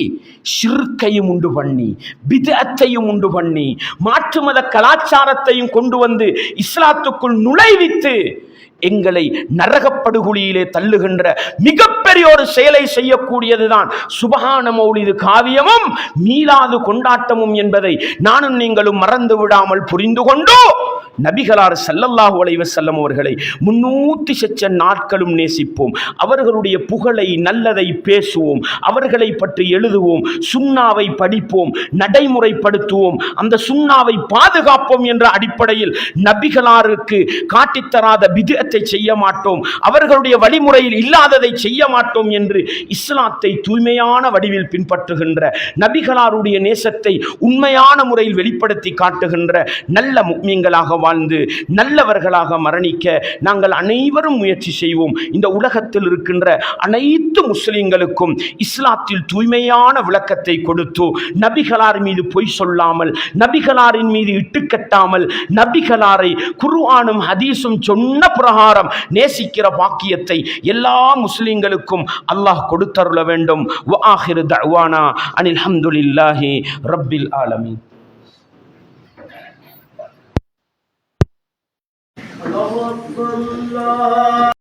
ஷிர்க்கையும் உண்டு பண்ணி, பிதஅத்தையும் உண்டு பண்ணி, மாற்று மத கலாச்சாரத்தையும் கொண்டு வந்து இஸ்லாத்துக்குள் நுழைவித்து எங்களை நரகப்படுகொலியிலே தள்ளுகின்ற மிகப்பெரிய ஒரு செயலை செய்யக்கூடியதுதான் சுபஹான மௌலிது காவியமும் மீலாது கொண்டாட்டமும் என்பதை நானும் நீங்களும் மறந்து விடாமல் புரிந்து கொண்டு நபிகளார் ஸல்லல்லாஹு அலைஹி வஸல்லம் அவர்களை 300 சொச்ச நாட்களும் நேசிப்போம். அவர்களுடைய புகழை, நல்லதை பேசுவோம், அவர்களை பற்றி எழுதுவோம், சுன்னாவை படிப்போம், நடைமுறைப்படுத்துவோம், அந்த சுன்னாவை பாதுகாப்போம் என்ற அடிப்படையில் நபிகளாருக்கு காட்டித்தராத பித்அத்தை செய்ய மாட்டோம், அவர்களுடைய வழிமுறையில் இல்லாததை செய்ய மாட்டோம் என்று இஸ்லாத்தை தூய்மையான வடிவில் பின்பற்றுகின்ற, நபிகளாருடைய நேசத்தை உண்மையான முறையில் வெளிப்படுத்தி காட்டுகின்ற நல்ல முஃமின்களாக வாழ்ந்து நல்லவர்களாக மரணிக்க நாங்கள் அனைவரும் முயற்சி செய்வோம். இந்த உலகத்தில் இருக்கின்ற அனைத்து முஸ்லிம்களுக்கும் இஸ்லாத்தில் தூய்மையான விளக்கத்தை கொடுத்து நபிகளார் மீது பொய் சொல்லாமல், நபிகளாரின் மீது இட்டுக்கட்டாமல், நபிகளாரை குர்ஆனும் ஹதீஸும் சொன்ன பிரகாரம் நேசிக்கிற பாக்கியத்தை எல்லா முஸ்லிம்களுக்கும் அல்லாஹ் கொடுத்தருள வேண்டும். வ ஆகிரு தஅவானா அனில் ஹம்துலில்லாஹி ரப்பில் ஆலமீன். Allah